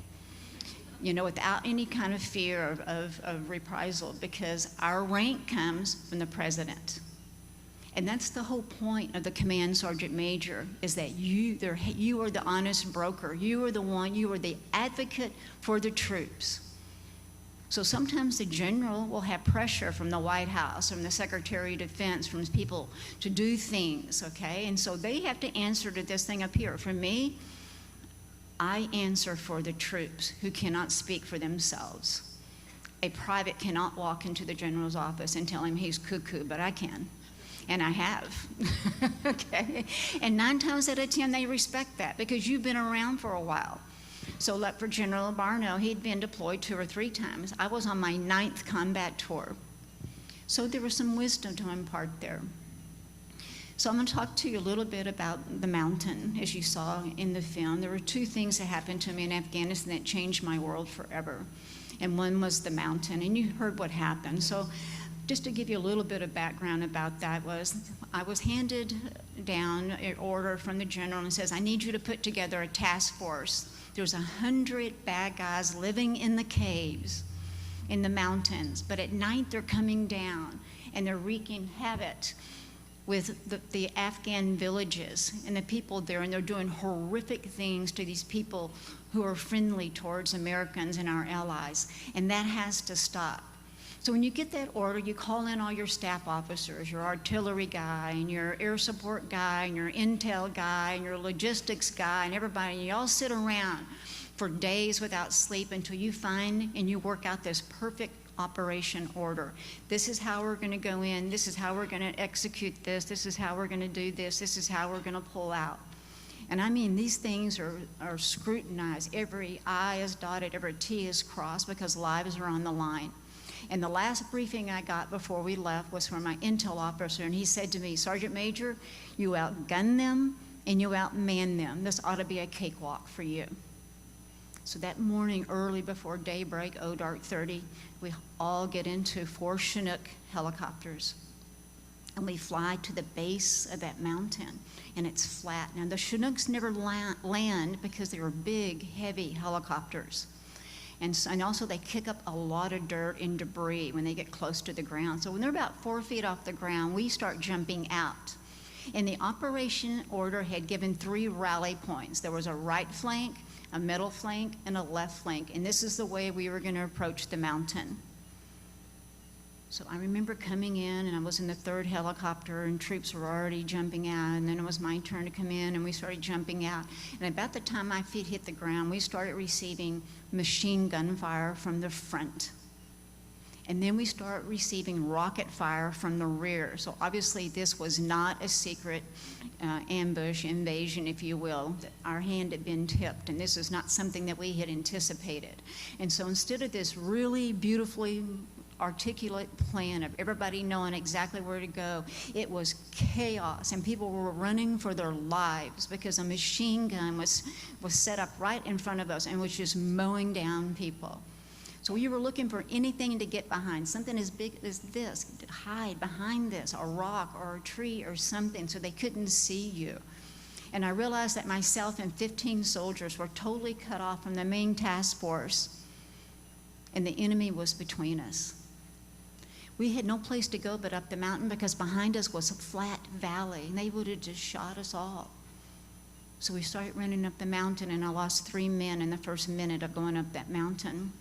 without any kind of fear of reprisal, because our rank comes from the president. And that's the whole point of the command sergeant major, is that you are the honest broker. You are the advocate for the troops. So sometimes the general will have pressure from the White House, from the Secretary of Defense, from people to do things, okay? And so they have to answer to this thing up here. For me, I answer for the troops who cannot speak for themselves. A private cannot walk into the general's office and tell him he's cuckoo, but I can. And I have, okay? And 9 times out of 10, they respect that because you've been around for a while. So like for General Barno, he'd been deployed 2 or 3 times. I was on my 9th combat tour. So there was some wisdom to impart there. So I'm going to talk to you a little bit about the mountain, as you saw in the film. There were 2 things that happened to me in Afghanistan that changed my world forever. And one was the mountain, and you heard what happened. So just to give you a little bit of background about that, I was handed down an order from the general and says, "I need you to put together a task force. There's 100 bad guys living in the caves in the mountains, but at night they're coming down and they're wreaking havoc with the Afghan villages and the people there, and they're doing horrific things to these people who are friendly towards Americans and our allies, and that has to stop." So when you get that order, you call in all your staff officers, your artillery guy, and your air support guy, and your intel guy, and your logistics guy, and everybody, and you all sit around for days without sleep until you find and you work out this perfect operation order. This is how we're going to go in. This is how we're going to execute this. This is how we're going to do this. This is how we're going to pull out. And I mean, these things are scrutinized. Every I is dotted, every T is crossed, because lives are on the line. And the last briefing I got before we left was from my intel officer, and he said to me, Sergeant Major, you outgun them and you outman them. This ought to be a cakewalk for you. So that morning, early before daybreak, dark 30, we all get into 4 Chinook helicopters. And we fly to the base of that mountain, and it's flat. Now, the Chinooks never land because they were big, heavy helicopters. And also, they kick up a lot of dirt and debris when they get close to the ground. So when they're about 4 feet off the ground, we start jumping out. And the operation order had given 3 rally points. There was a right flank, a middle flank, and a left flank. And this is the way we were going to approach the mountain. So I remember coming in, and I was in the 3rd helicopter, and troops were already jumping out, and then it was my turn to come in, and we started jumping out. And about the time my feet hit the ground, we started receiving machine gun fire from the front. And then we started receiving rocket fire from the rear. So obviously this was not a secret ambush, invasion, if you will. Our hand had been tipped, and this is not something that we had anticipated. And so instead of this really beautifully articulate plan of everybody knowing exactly where to go, it was chaos, and people were running for their lives because a machine gun was set up right in front of us and was just mowing down people. So we were looking for anything to get behind, something as big as this, to hide behind this, a rock or a tree or something, so they couldn't see you. And I realized that myself and 15 soldiers were totally cut off from the main task force, and the enemy was between us. We had no place to go but up the mountain because behind us was a flat valley, and they would have just shot us all. So we started running up the mountain, and I lost 3 men in the first minute of going up that mountain.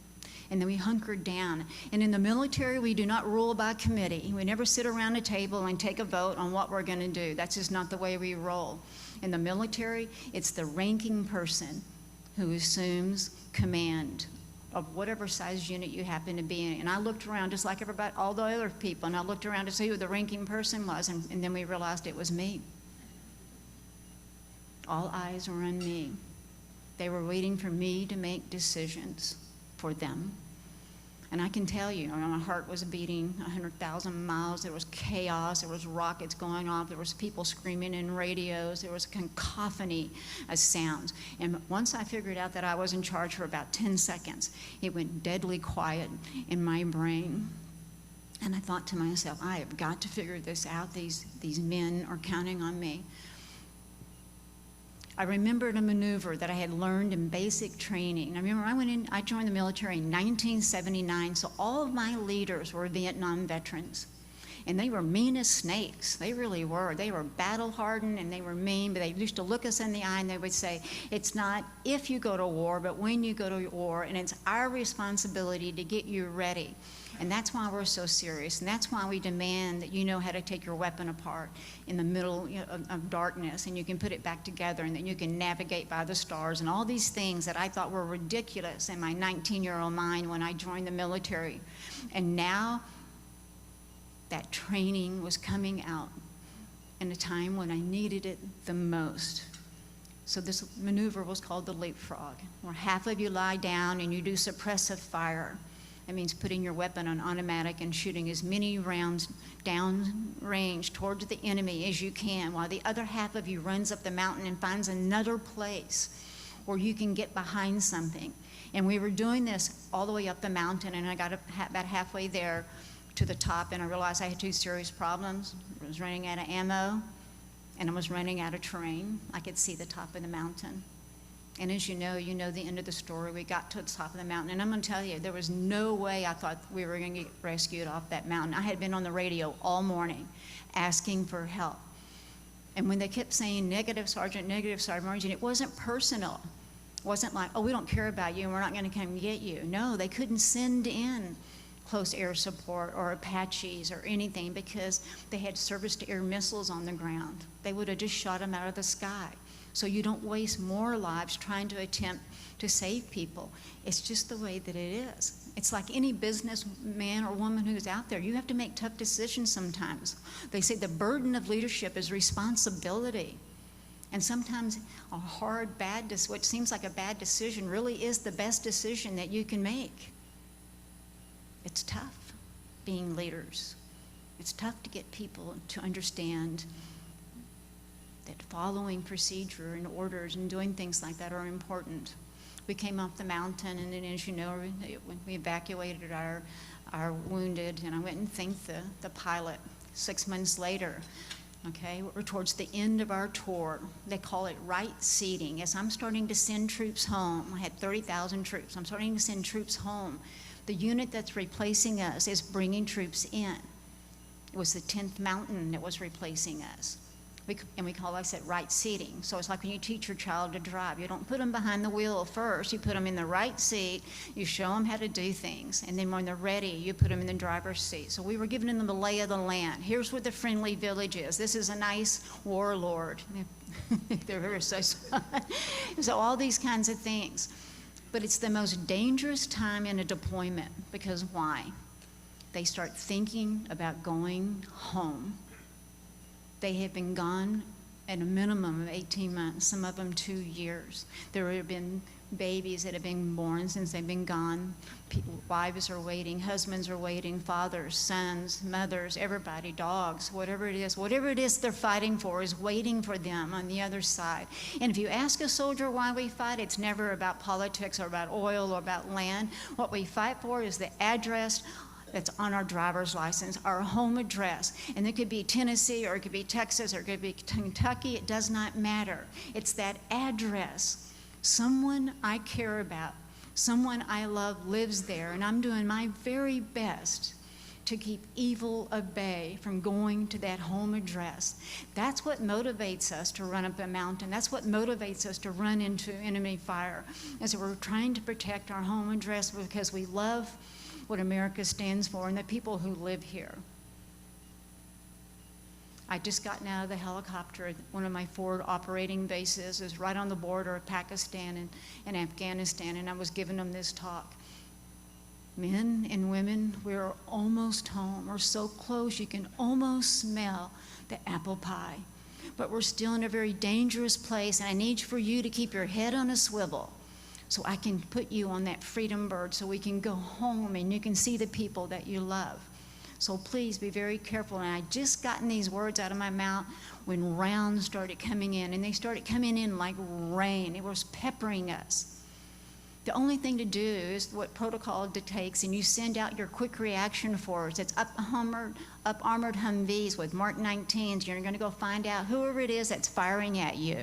And then we hunkered down. And in the military, we do not rule by committee. We never sit around a table and take a vote on what we're going to do. That's just not the way we roll. In the military, it's the ranking person who assumes command of whatever size unit you happen to be in. And I looked around just like everybody, all the other people, and I looked around to see who the ranking person was, and then we realized it was me. All eyes were on me. They were waiting for me to make decisions for them. And I can tell you, my heart was beating 100,000 miles. There was chaos. There was rockets going off. There was people screaming in radios. There was a cacophony of sounds. And once I figured out that I was in charge for about 10 seconds, it went deadly quiet in my brain. And I thought to myself, I have got to figure this out. These men are counting on me. I remembered a maneuver that I had learned in basic training. I remember I joined the military in 1979, so all of my leaders were Vietnam veterans. And they were mean as snakes. They really were. They were battle-hardened, and they were mean, but they used to look us in the eye, and they would say, it's not if you go to war, but when you go to war, and it's our responsibility to get you ready. And that's why we're so serious, and that's why we demand that you know how to take your weapon apart in the middle of darkness, and you can put it back together, and that you can navigate by the stars, and all these things that I thought were ridiculous in my 19-year-old mind when I joined the military. And now that training was coming out in a time when I needed it the most. So this maneuver was called the leapfrog, where half of you lie down and you do suppressive fire. That means putting your weapon on automatic and shooting as many rounds down range towards the enemy as you can, while the other half of you runs up the mountain and finds another place where you can get behind something. And we were doing this all the way up the mountain, and I got about halfway there to the top, and I realized I had 2 serious problems. I was running out of ammo, and I was running out of terrain. I could see the top of the mountain. And as you know the end of the story. We got to the top of the mountain, and I'm going to tell you, there was no way I thought we were going to get rescued off that mountain. I had been on the radio all morning asking for help. And when they kept saying, negative, Sergeant, it wasn't personal. It wasn't like, oh, we don't care about you and we're not going to come get you. No, they couldn't send in close air support or Apaches or anything because they had surface-to-air missiles on the ground. They would have just shot them out of the sky. So you don't waste more lives trying to attempt to save people. It's just the way that it is. It's like any businessman or woman who's out there. You have to make tough decisions sometimes. They say the burden of leadership is responsibility. And sometimes a hard, what seems like a bad decision really is the best decision that you can make. It's tough. being leaders. It's tough to get people to understand that following procedure and orders and doing things like that are important. We came off the mountain, and then, as you know, we evacuated our wounded, and I went and thanked the pilot 6 months later. Okay, we're towards the end of our tour. They call it right seating. As I'm starting to send troops home, I had 30,000 troops. I'm starting to send troops home. The unit that's replacing us is bringing troops in. It was the 10th Mountain that was replacing us. We call it right seating. So it's like when you teach your child to drive. You don't put them behind the wheel first. You put them in the right seat. You show them how to do things. And then when they're ready, you put them in the driver's seat. So we were giving them the lay of the land. Here's where the friendly village is. This is a nice warlord. They're so So all these kinds of things. But it's the most dangerous time in a deployment. Because why? They start thinking about going home. They have been gone at a minimum of 18 months, some of them 2 years. There have been babies that have been born since they've been gone. Wives are waiting, husbands are waiting, fathers, sons, mothers, everybody, dogs, whatever it is they're fighting for is waiting for them on the other side. And if you ask a soldier why we fight, it's never about politics or about oil or about land. What we fight for is the address that's on our driver's license, our home address. And it could be Tennessee, or it could be Texas, or it could be Kentucky. It does not matter. It's that address. Someone I care about, someone I love lives there, and I'm doing my very best to keep evil at bay from going to that home address. That's what motivates us to run up a mountain. That's what motivates us to run into enemy fire, is that we're trying to protect our home address because we love what America stands for and the people who live here. I just gotten out of the helicopter at one of my forward operating bases. Is right on the border of Pakistan and Afghanistan, and I was giving them this talk. Men and women, we're almost home. We're so close you can almost smell the apple pie. But we're still in a very dangerous place, and I need for you to keep your head on a swivel, so I can put you on that freedom bird so we can go home and you can see the people that you love. So please be very careful. And I just gotten these words out of my mouth when rounds started coming in, and they started coming in like rain. It was peppering us. The only thing to do is what protocol dictates, and you send out your quick reaction force. It's up armored Humvees with Mark 19s. You're going to go find out whoever it is that's firing at you.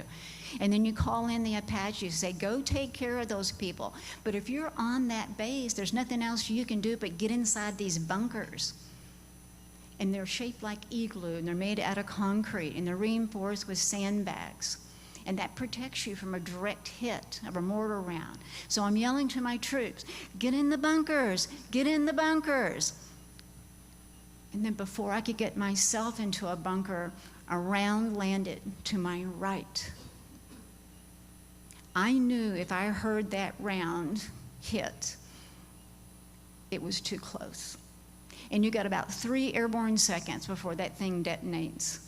And then you call in the Apaches, say, go take care of those people. But if you're on that base, there's nothing else you can do but get inside these bunkers. And they're shaped like igloo, and they're made out of concrete, and they're reinforced with sandbags. And that protects you from a direct hit of a mortar round. So I'm yelling to my troops, get in the bunkers, get in the bunkers. And then before I could get myself into a bunker, a round landed to my right. I knew if I heard that round hit, it was too close. And you got about 3 airborne seconds before that thing detonates.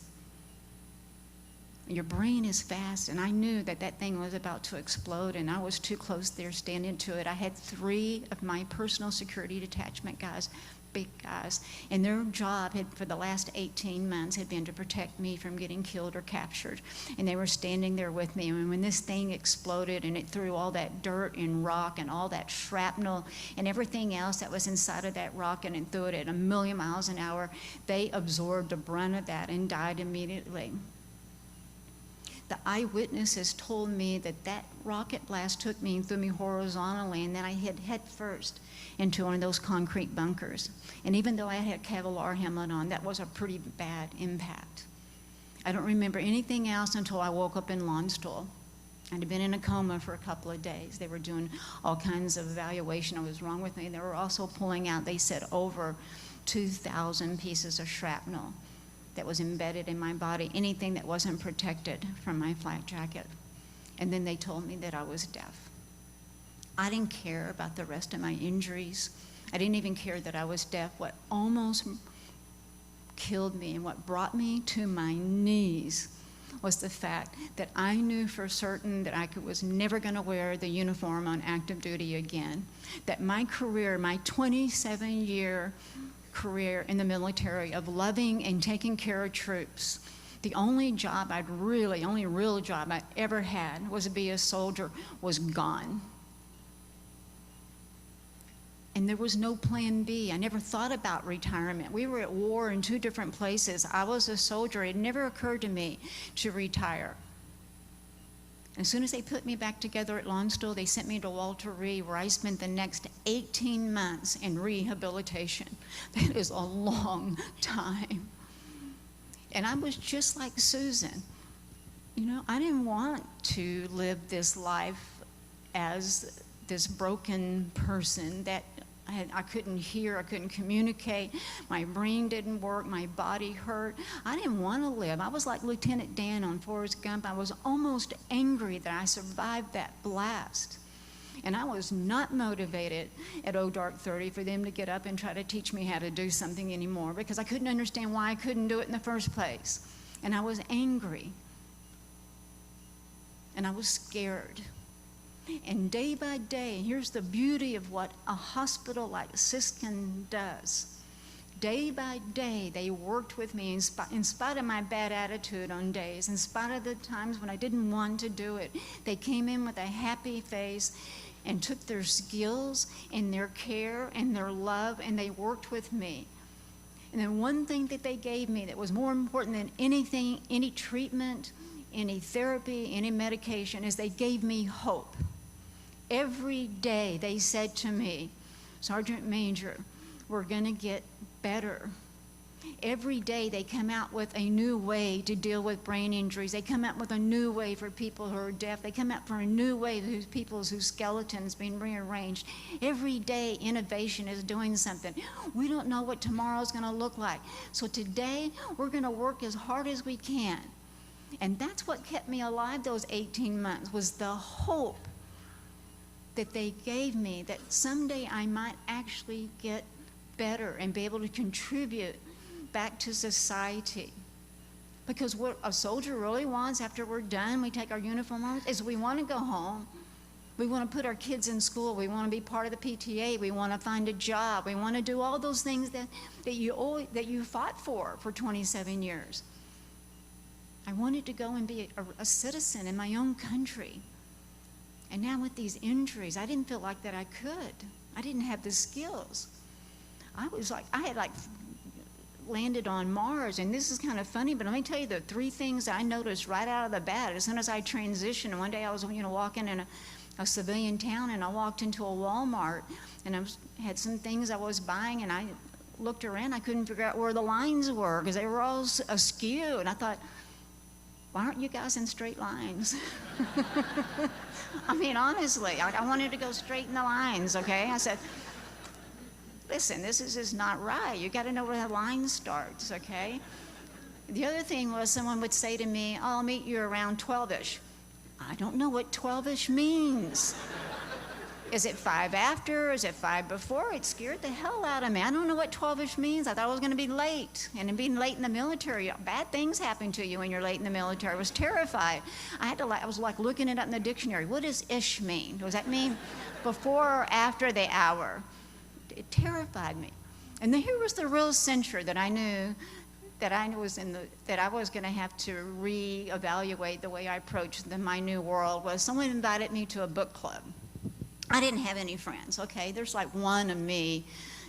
Your brain is fast, and I knew that that thing was about to explode, and I was too close there standing to it. I had 3 of my personal security detachment guys, big guys, and their job for the last 18 months had been to protect me from getting killed or captured. And they were standing there with me, and when this thing exploded and it threw all that dirt and rock and all that shrapnel and everything else that was inside of that rock, and it threw it at 1,000,000 miles an hour, they absorbed the brunt of that and died immediately. The eyewitnesses told me that that rocket blast took me and threw me horizontally, and then I hit head first into one of those concrete bunkers. And even though I had a Kevlar helmet on, that was a pretty bad impact. I don't remember anything else until I woke up in Landstuhl. I'd been in a coma for a couple of days. They were doing all kinds of evaluation of what was wrong with me. They were also pulling out, they said, over 2,000 pieces of shrapnel that was embedded in my body, anything that wasn't protected from my flak jacket. And then they told me that I was deaf. I didn't care about the rest of my injuries. I didn't even care that I was deaf. What almost killed me and what brought me to my knees was the fact that I knew for certain that I was never going to wear the uniform on active duty again. That my career, my 27-year career in the military of loving and taking care of troops. The only real job I ever had was to be a soldier, was gone. And there was no plan B. I never thought about retirement. We were at war in 2 different places. I was a soldier. It never occurred to me to retire. As soon as they put me back together at Lonsdale, they sent me to Walter Reed, where I spent the next 18 months in rehabilitation. That is a long time. And I was just like Susan. You know, I didn't want to live this life as this broken person that I couldn't hear, I couldn't communicate, my brain didn't work, my body hurt. I didn't want to live. I was like Lieutenant Dan on Forrest Gump. I was almost angry that I survived that blast. And I was not motivated at Oh Dark 30 for them to get up and try to teach me how to do something anymore, because I couldn't understand why I couldn't do it in the first place. And I was angry. And I was scared. And day by day, here's the beauty of what a hospital like Siskin does. Day by day, they worked with me in spite of my bad attitude on days, in spite of the times when I didn't want to do it. They came in with a happy face and took their skills and their care and their love, and they worked with me. And then one thing that they gave me that was more important than anything, any treatment, any therapy, any medication, is they gave me hope. Every day they said to me, Sergeant Major, we're going to get better. Every day they come out with a new way to deal with brain injuries. They come out with a new way for people who are deaf. They come out for a new way for people whose skeletons being rearranged. Every day innovation is doing something. We don't know what tomorrow's going to look like. So today we're going to work as hard as we can. And that's what kept me alive those 18 months, was the hope that they gave me that someday I might actually get better and be able to contribute back to society. Because what a soldier really wants after we're done, we take our uniform off, is we want to go home. We want to put our kids in school. We want to be part of the PTA. We want to find a job. We want to do all those things that you fought for 27 years. I wanted to go and be a citizen in my own country. And now with these injuries, I didn't feel like that I could. I didn't have the skills. I had landed on Mars, and this is kind of funny, but let me tell you the 3 things I noticed right out of the bat as soon as I transitioned. One day I was, walking in a civilian town, and I walked into a Walmart, and I had some things I was buying, and I looked around. I couldn't figure out where the lines were because they were all askew, and I thought, why aren't you guys in straight lines? I mean, honestly, I wanted to go straight in the lines, okay? I said, listen, this is just not right. You got to know where the line starts, okay? The other thing was someone would say to me, oh, I'll meet you around 12-ish. I don't know what 12-ish means. Is it 5 after? Is it 5 before? It scared the hell out of me. I don't know what 12-ish means. I thought I was going to be late. And being late in the military, bad things happen to you when you're late in the military. I was terrified. I was like looking it up in the dictionary. What does ish mean? Does that mean before or after the hour? It terrified me. And then here was the real censure that I knew that I was going to have to reevaluate the way I approached my new world. Was someone invited me to a book club. I didn't have any friends, okay? There's like one of me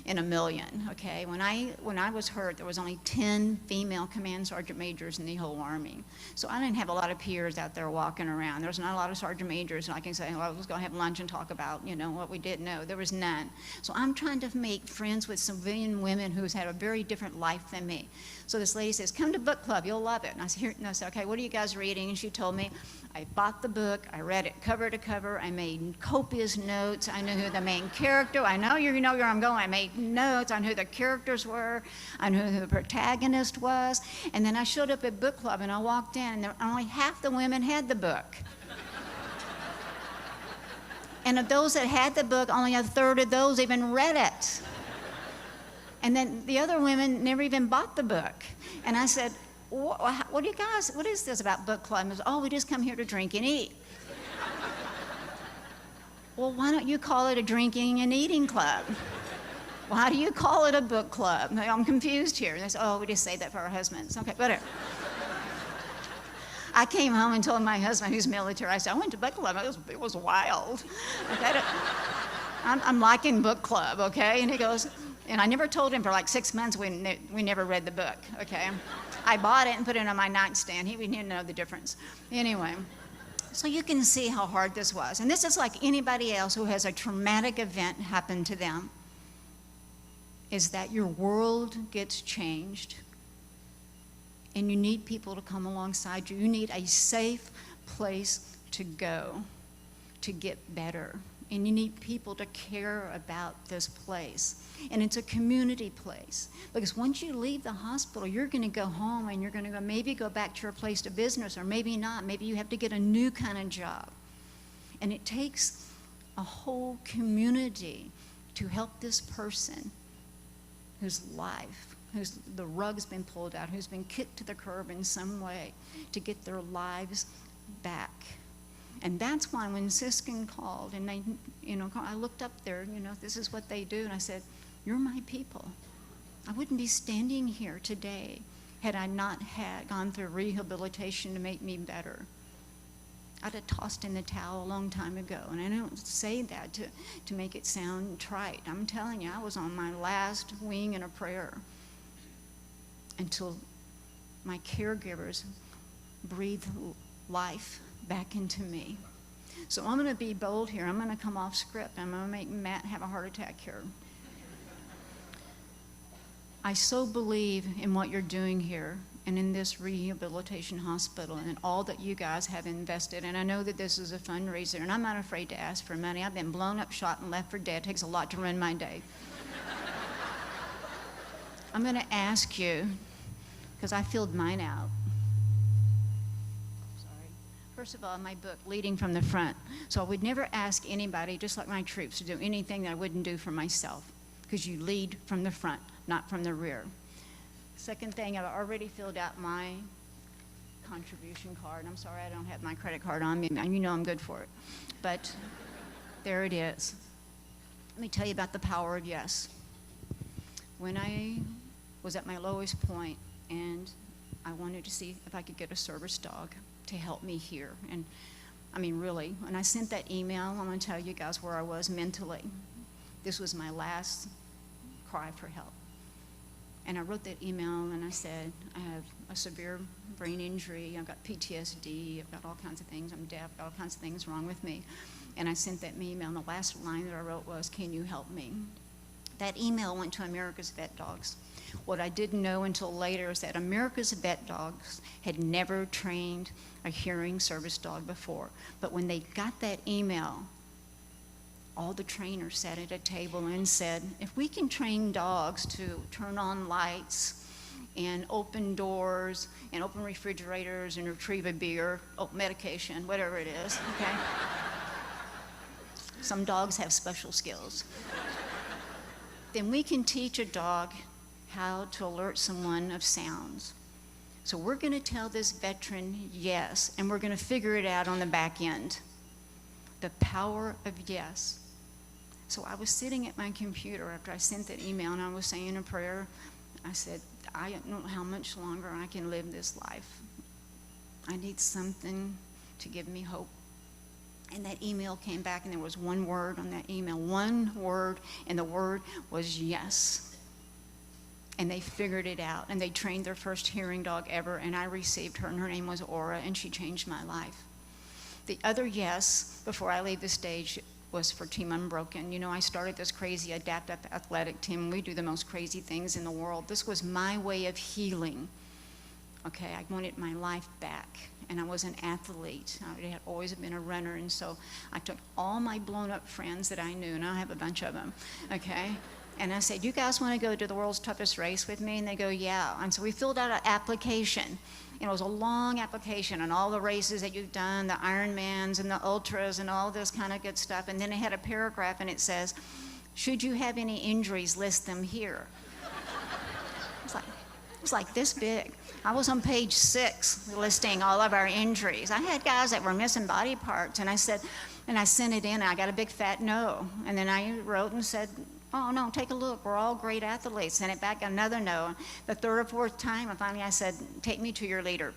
in a million, okay? When I was hurt, there was only 10 female command sergeant majors in the whole Army. So I didn't have a lot of peers out there walking around. There was not a lot of sergeant majors, and I can say, well, I was going to have lunch and talk about, what we did. No, there was none. So I'm trying to make friends with civilian women who's had a very different life than me. So this lady says, come to book club, you'll love it. And I said, okay, what are you guys reading? And she told me. I bought the book, I read it cover to cover, I made copious notes, I knew who the main character, I know you know where I'm going, I made notes on who the characters were, I knew who the protagonist was, and then I showed up at book club and I walked in and only half the women had the book. And of those that had the book, only a third of those even read it. And then the other women never even bought the book. And I said, what is this about book club? Oh, we just come here to drink and eat. Well, why don't you call it a drinking and eating club? Well, how do you call it a book club? I'm confused here. And they said, oh, we just say that for our husbands. Okay, whatever. I came home and told my husband, who's military, I said, I went to book club. It was wild. Okay? I'm liking book club, okay? And he goes, and I never told him for like 6 months we never read the book, okay? I bought it and put it on my nightstand. He didn't know the difference. Anyway, so you can see how hard this was. And this is like anybody else who has a traumatic event happen to them, is that your world gets changed. And you need people to come alongside you. You need a safe place to go to get better. And you need people to care about this place. And it's a community place. Because once you leave the hospital, you're going to go home and you're going to maybe go back to your place of business, or maybe not. Maybe you have to get a new kind of job. And it takes a whole community to help this person whose life, whose the rug's been pulled out, who's been kicked to the curb in some way, to get their lives back. And that's why when Siskin called and they, I looked up there, this is what they do, and I said, you're my people. I wouldn't be standing here today had I not gone through rehabilitation to make me better. I'd have tossed in the towel a long time ago, and I don't say that to make it sound trite. I'm telling you, I was on my last wing in a prayer until my caregivers breathed life back into me. So I'm going to be bold here. I'm going to come off script. I'm going to make Matt have a heart attack here. I so believe in what you're doing here and in this rehabilitation hospital and all that you guys have invested. And I know that this is a fundraiser, and I'm not afraid to ask for money. I've been blown up, shot, and left for dead. It takes a lot to run my day. I'm going to ask you, because I filled mine out. First of all, my book, Leading from the Front. So I would never ask anybody, just like my troops, to do anything that I wouldn't do for myself, because you lead from the front, not from the rear. Second thing, I've already filled out my contribution card. I'm sorry I don't have my credit card on me. You know I'm good for it. But there it is. Let me tell you about the power of yes. When I was at my lowest point and I wanted to see if I could get a service dog to help me here. And I mean, really, when I sent that email, I'm going to tell you guys where I was mentally. This was my last cry for help. And I wrote that email and I said, I have a severe brain injury, I've got PTSD, I've got all kinds of things, I'm deaf, got all kinds of things wrong with me. And I sent that email, and the last line that I wrote was, can you help me? That email went to America's Vet Dogs. What I didn't know until later is that America's Vet Dogs had never trained a hearing service dog before. But when they got that email, all the trainers sat at a table and said, if we can train dogs to turn on lights and open doors and open refrigerators and retrieve a beer, medication, whatever it is, okay? Some dogs have special skills. Then we can teach a dog how to alert someone of sounds. So we're going to tell this veteran yes, and we're going to figure it out on the back end. The power of yes. So I was sitting at my computer after I sent that email, and I was saying a prayer. I said, I don't know how much longer I can live this life. I need something to give me hope. And that email came back, and there was one word on that email, one word, and the word was yes. And they figured it out, and they trained their first hearing dog ever, and I received her, and her name was Aura, and she changed my life. The other yes, before I leave the stage, was for Team Unbroken. You know, I started this crazy adaptive athletic team. We do the most crazy things in the world. This was my way of healing. Okay, I wanted my life back, and I was an athlete. I had always been a runner, and so I took all my blown-up friends that I knew, and I have a bunch of them, okay? And I said, you guys want to go to the world's toughest race with me? And they go, yeah. And so we filled out an application. It was a long application on all the races that you've done, the Ironmans and the Ultras and all this kind of good stuff. And then it had a paragraph, and it says, should you have any injuries, list them here. It was like this big. I was on page 6 listing all of our injuries. I had guys that were missing body parts, and I said, and I sent it in, and I got a big fat no. And then I wrote and said, Oh, no, take a look. We're all great athletes. Sent it back, another no. The third or fourth time, and finally I said, take me to your leader.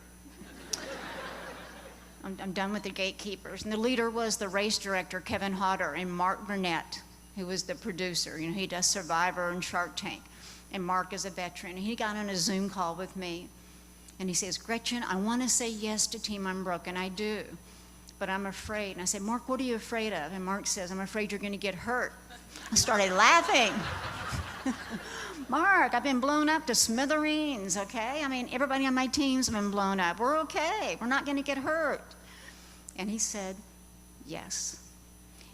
I'm done with the gatekeepers. And the leader was the race director, Kevin Hodder, and Mark Burnett, who was the producer. You know, he does Survivor and Shark Tank. And Mark is a veteran. And he got on a Zoom call with me. And he says, Gretchen, I want to say yes to Team Unbroken. I do. But I'm afraid. And I said, Mark, what are you afraid of? And Mark says, I'm afraid you're going to get hurt. I started laughing. Mark, I've been blown up to smithereens, okay? I mean, everybody on my team's been blown up. We're okay. We're not going to get hurt. And he said, yes.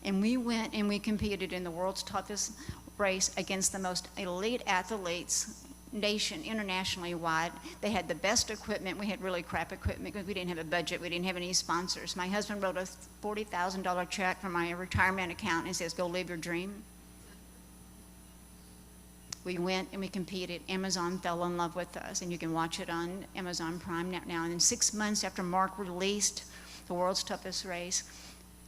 And we went and we competed in the world's toughest race against the most elite athletes, internationally wide. They had the best equipment. We had really crap equipment because we didn't have a budget. We didn't have any sponsors. My husband wrote a $40,000 check from my retirement account and says, go live your dream. We went and we competed. Amazon fell in love with us, and you can watch it on Amazon Prime now. And then 6 months after Mark released the world's toughest race,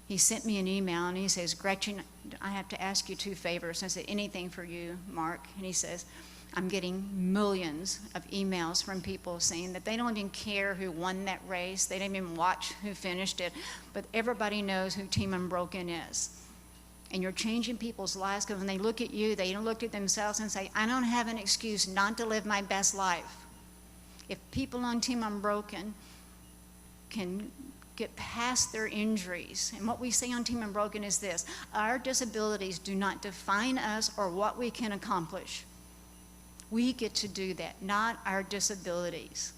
he sent me an email and he says, Gretchen, I have to ask you 2 favors. I said, anything for you, Mark. And he says, I'm getting millions of emails from people saying that they don't even care who won that race. They don't even watch who finished it. But everybody knows who Team Unbroken is. And you're changing people's lives because when they look at you, they don't look at themselves and say, I don't have an excuse not to live my best life. If people on Team Unbroken can get past their injuries, and what we say on Team Unbroken is this, our disabilities do not define us or what we can accomplish. We get to do that, not our disabilities.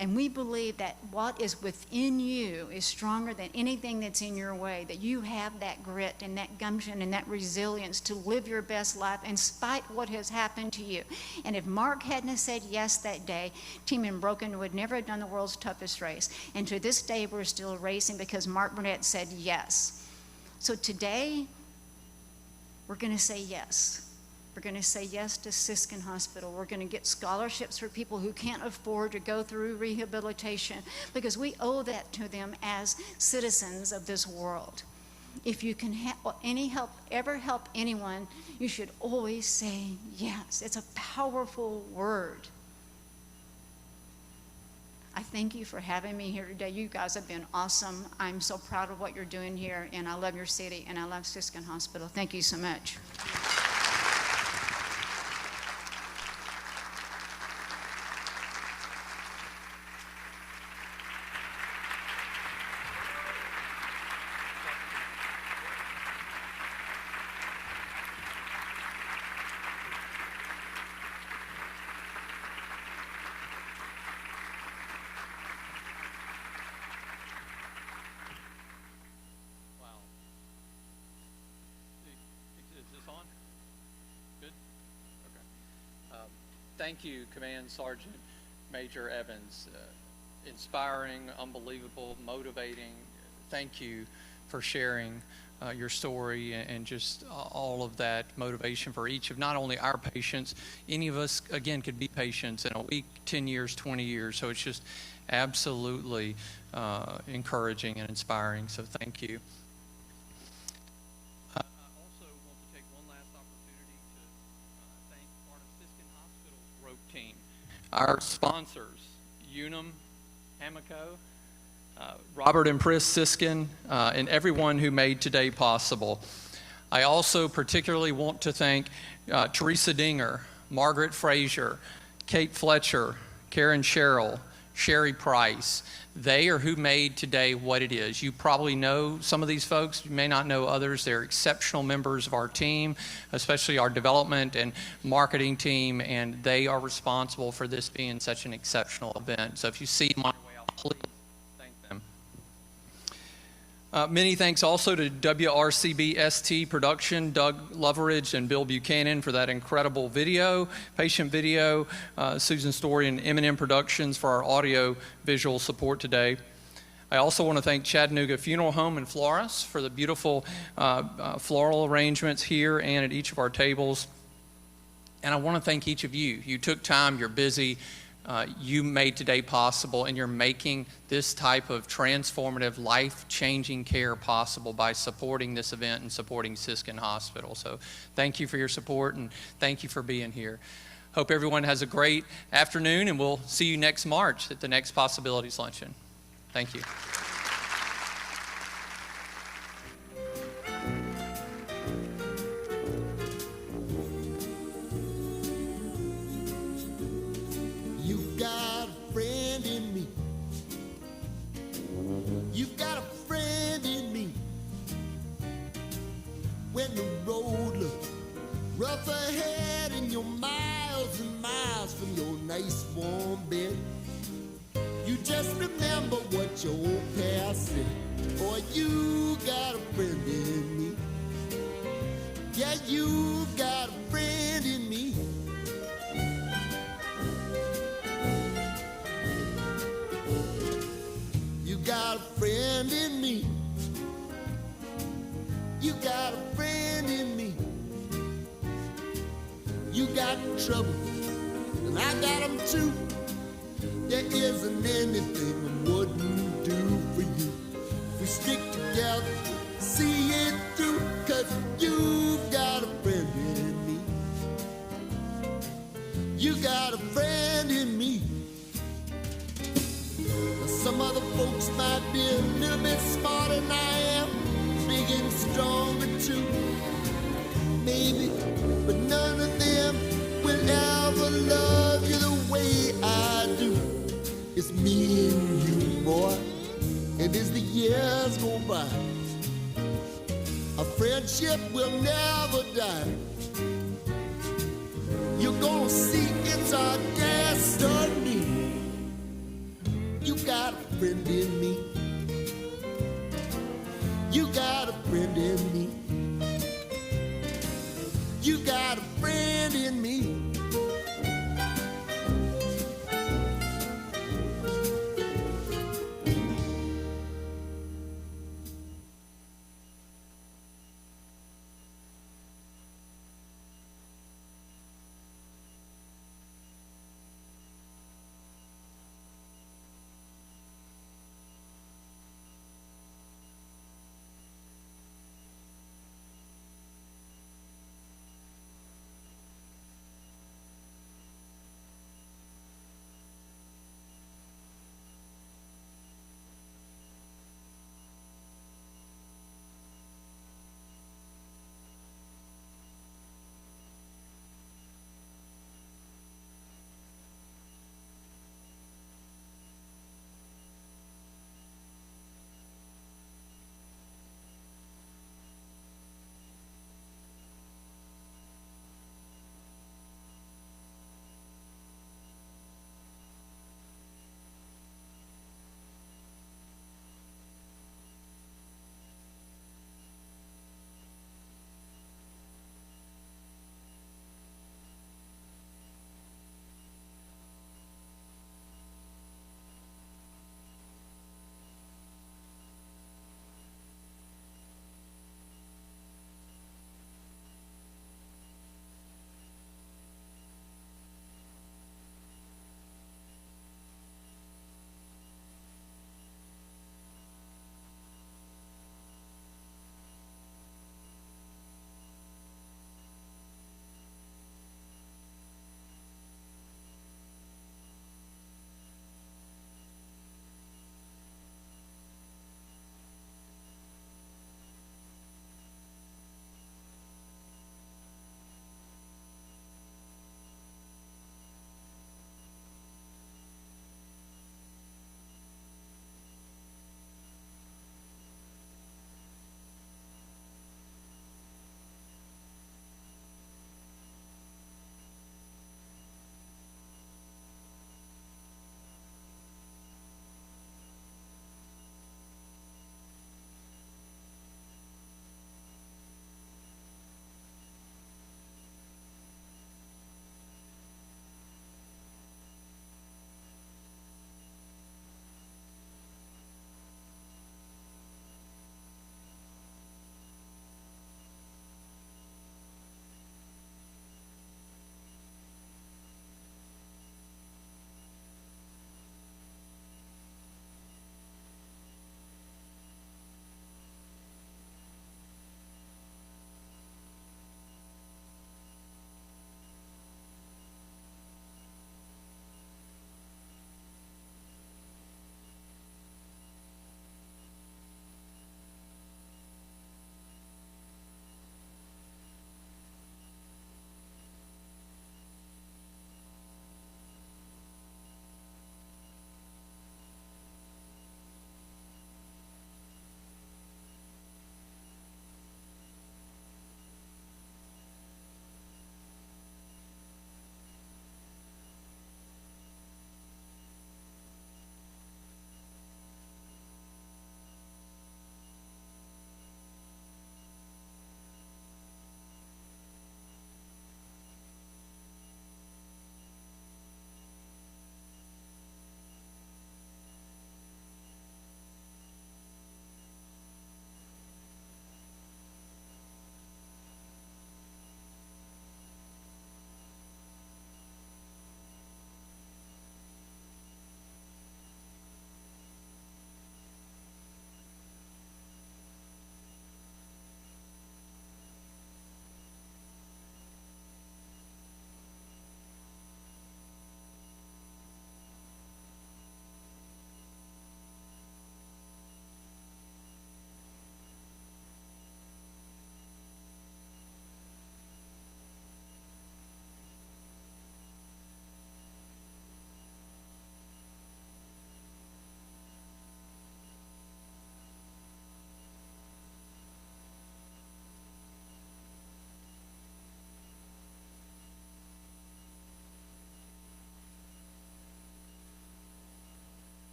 And we believe that what is within you is stronger than anything that's in your way, that you have that grit and that gumption and that resilience to live your best life in spite of what has happened to you. And if Mark hadn't have said yes that day, Team Unbroken would never have done the world's toughest race. And to this day, we're still racing because Mark Burnett said yes. So today, we're going to say yes. We're going to say yes to Siskin Hospital. We're going to get scholarships for people who can't afford to go through rehabilitation because we owe that to them as citizens of this world. If you can ever help anyone, you should always say yes. It's a powerful word. I thank you for having me here today. You guys have been awesome. I'm so proud of what you're doing here, and I love your city, and I love Siskin Hospital. Thank you so much. Thank you, Command Sergeant Major Evans. Inspiring, unbelievable, motivating. Thank you for sharing your story and just all of that motivation for each of not only our patients, any of us, again, could be patients in a week, 10 years, 20 years. So it's just absolutely encouraging and inspiring. So thank you. Our sponsors, Unum, Hamaco, Robert and Pris Siskin, and everyone who made today possible. I also particularly want to thank Teresa Dinger, Margaret Frazier, Kate Fletcher, Karen Sherrill, Sherry Price. They are who made today what it is. You probably know some of these folks. You may not know others. They're exceptional members of our team, especially our development and marketing team, and they are responsible for this being such an exceptional event. So if you see them on your way out, please thank them. Many thanks also to WRCB-ST Production, Doug Loveridge and Bill Buchanan for that incredible video, patient video, Susan Story and M&M Productions for our audio visual support today. I also want to thank Chattanooga Funeral Home and Florists for the beautiful floral arrangements here and at each of our tables. And I want to thank each of you. You took time, you're busy, you made today possible, and you're making this type of transformative, life-changing care possible by supporting this event and supporting Siskin Hospital. So thank you for your support, and thank you for being here. Hope everyone has a great afternoon, and we'll see you next March at the next Possibilities Luncheon. Thank you. You've got a friend in me. You've got a friend in me. When the road looks rough ahead and you're miles and miles from your nice warm bed, you just remember what your old past said. Boy, you got a friend in me. Yeah, you got a friend in me. You got a friend in me. You got a friend in me. You got trouble, and I got them too. There isn't anything I wouldn't do for you. If we stick together, see it through, 'cause you've got a friend in me. You got a friend in me. Now, some other folks might be a little bit smarter than I am, big and stronger too, maybe, but none of them will ever love you the way I do. It's me and you, boy, and as the years go by, our friendship will never die. You're gonna see it's our destiny. You got a friend in me. You got a friend in me.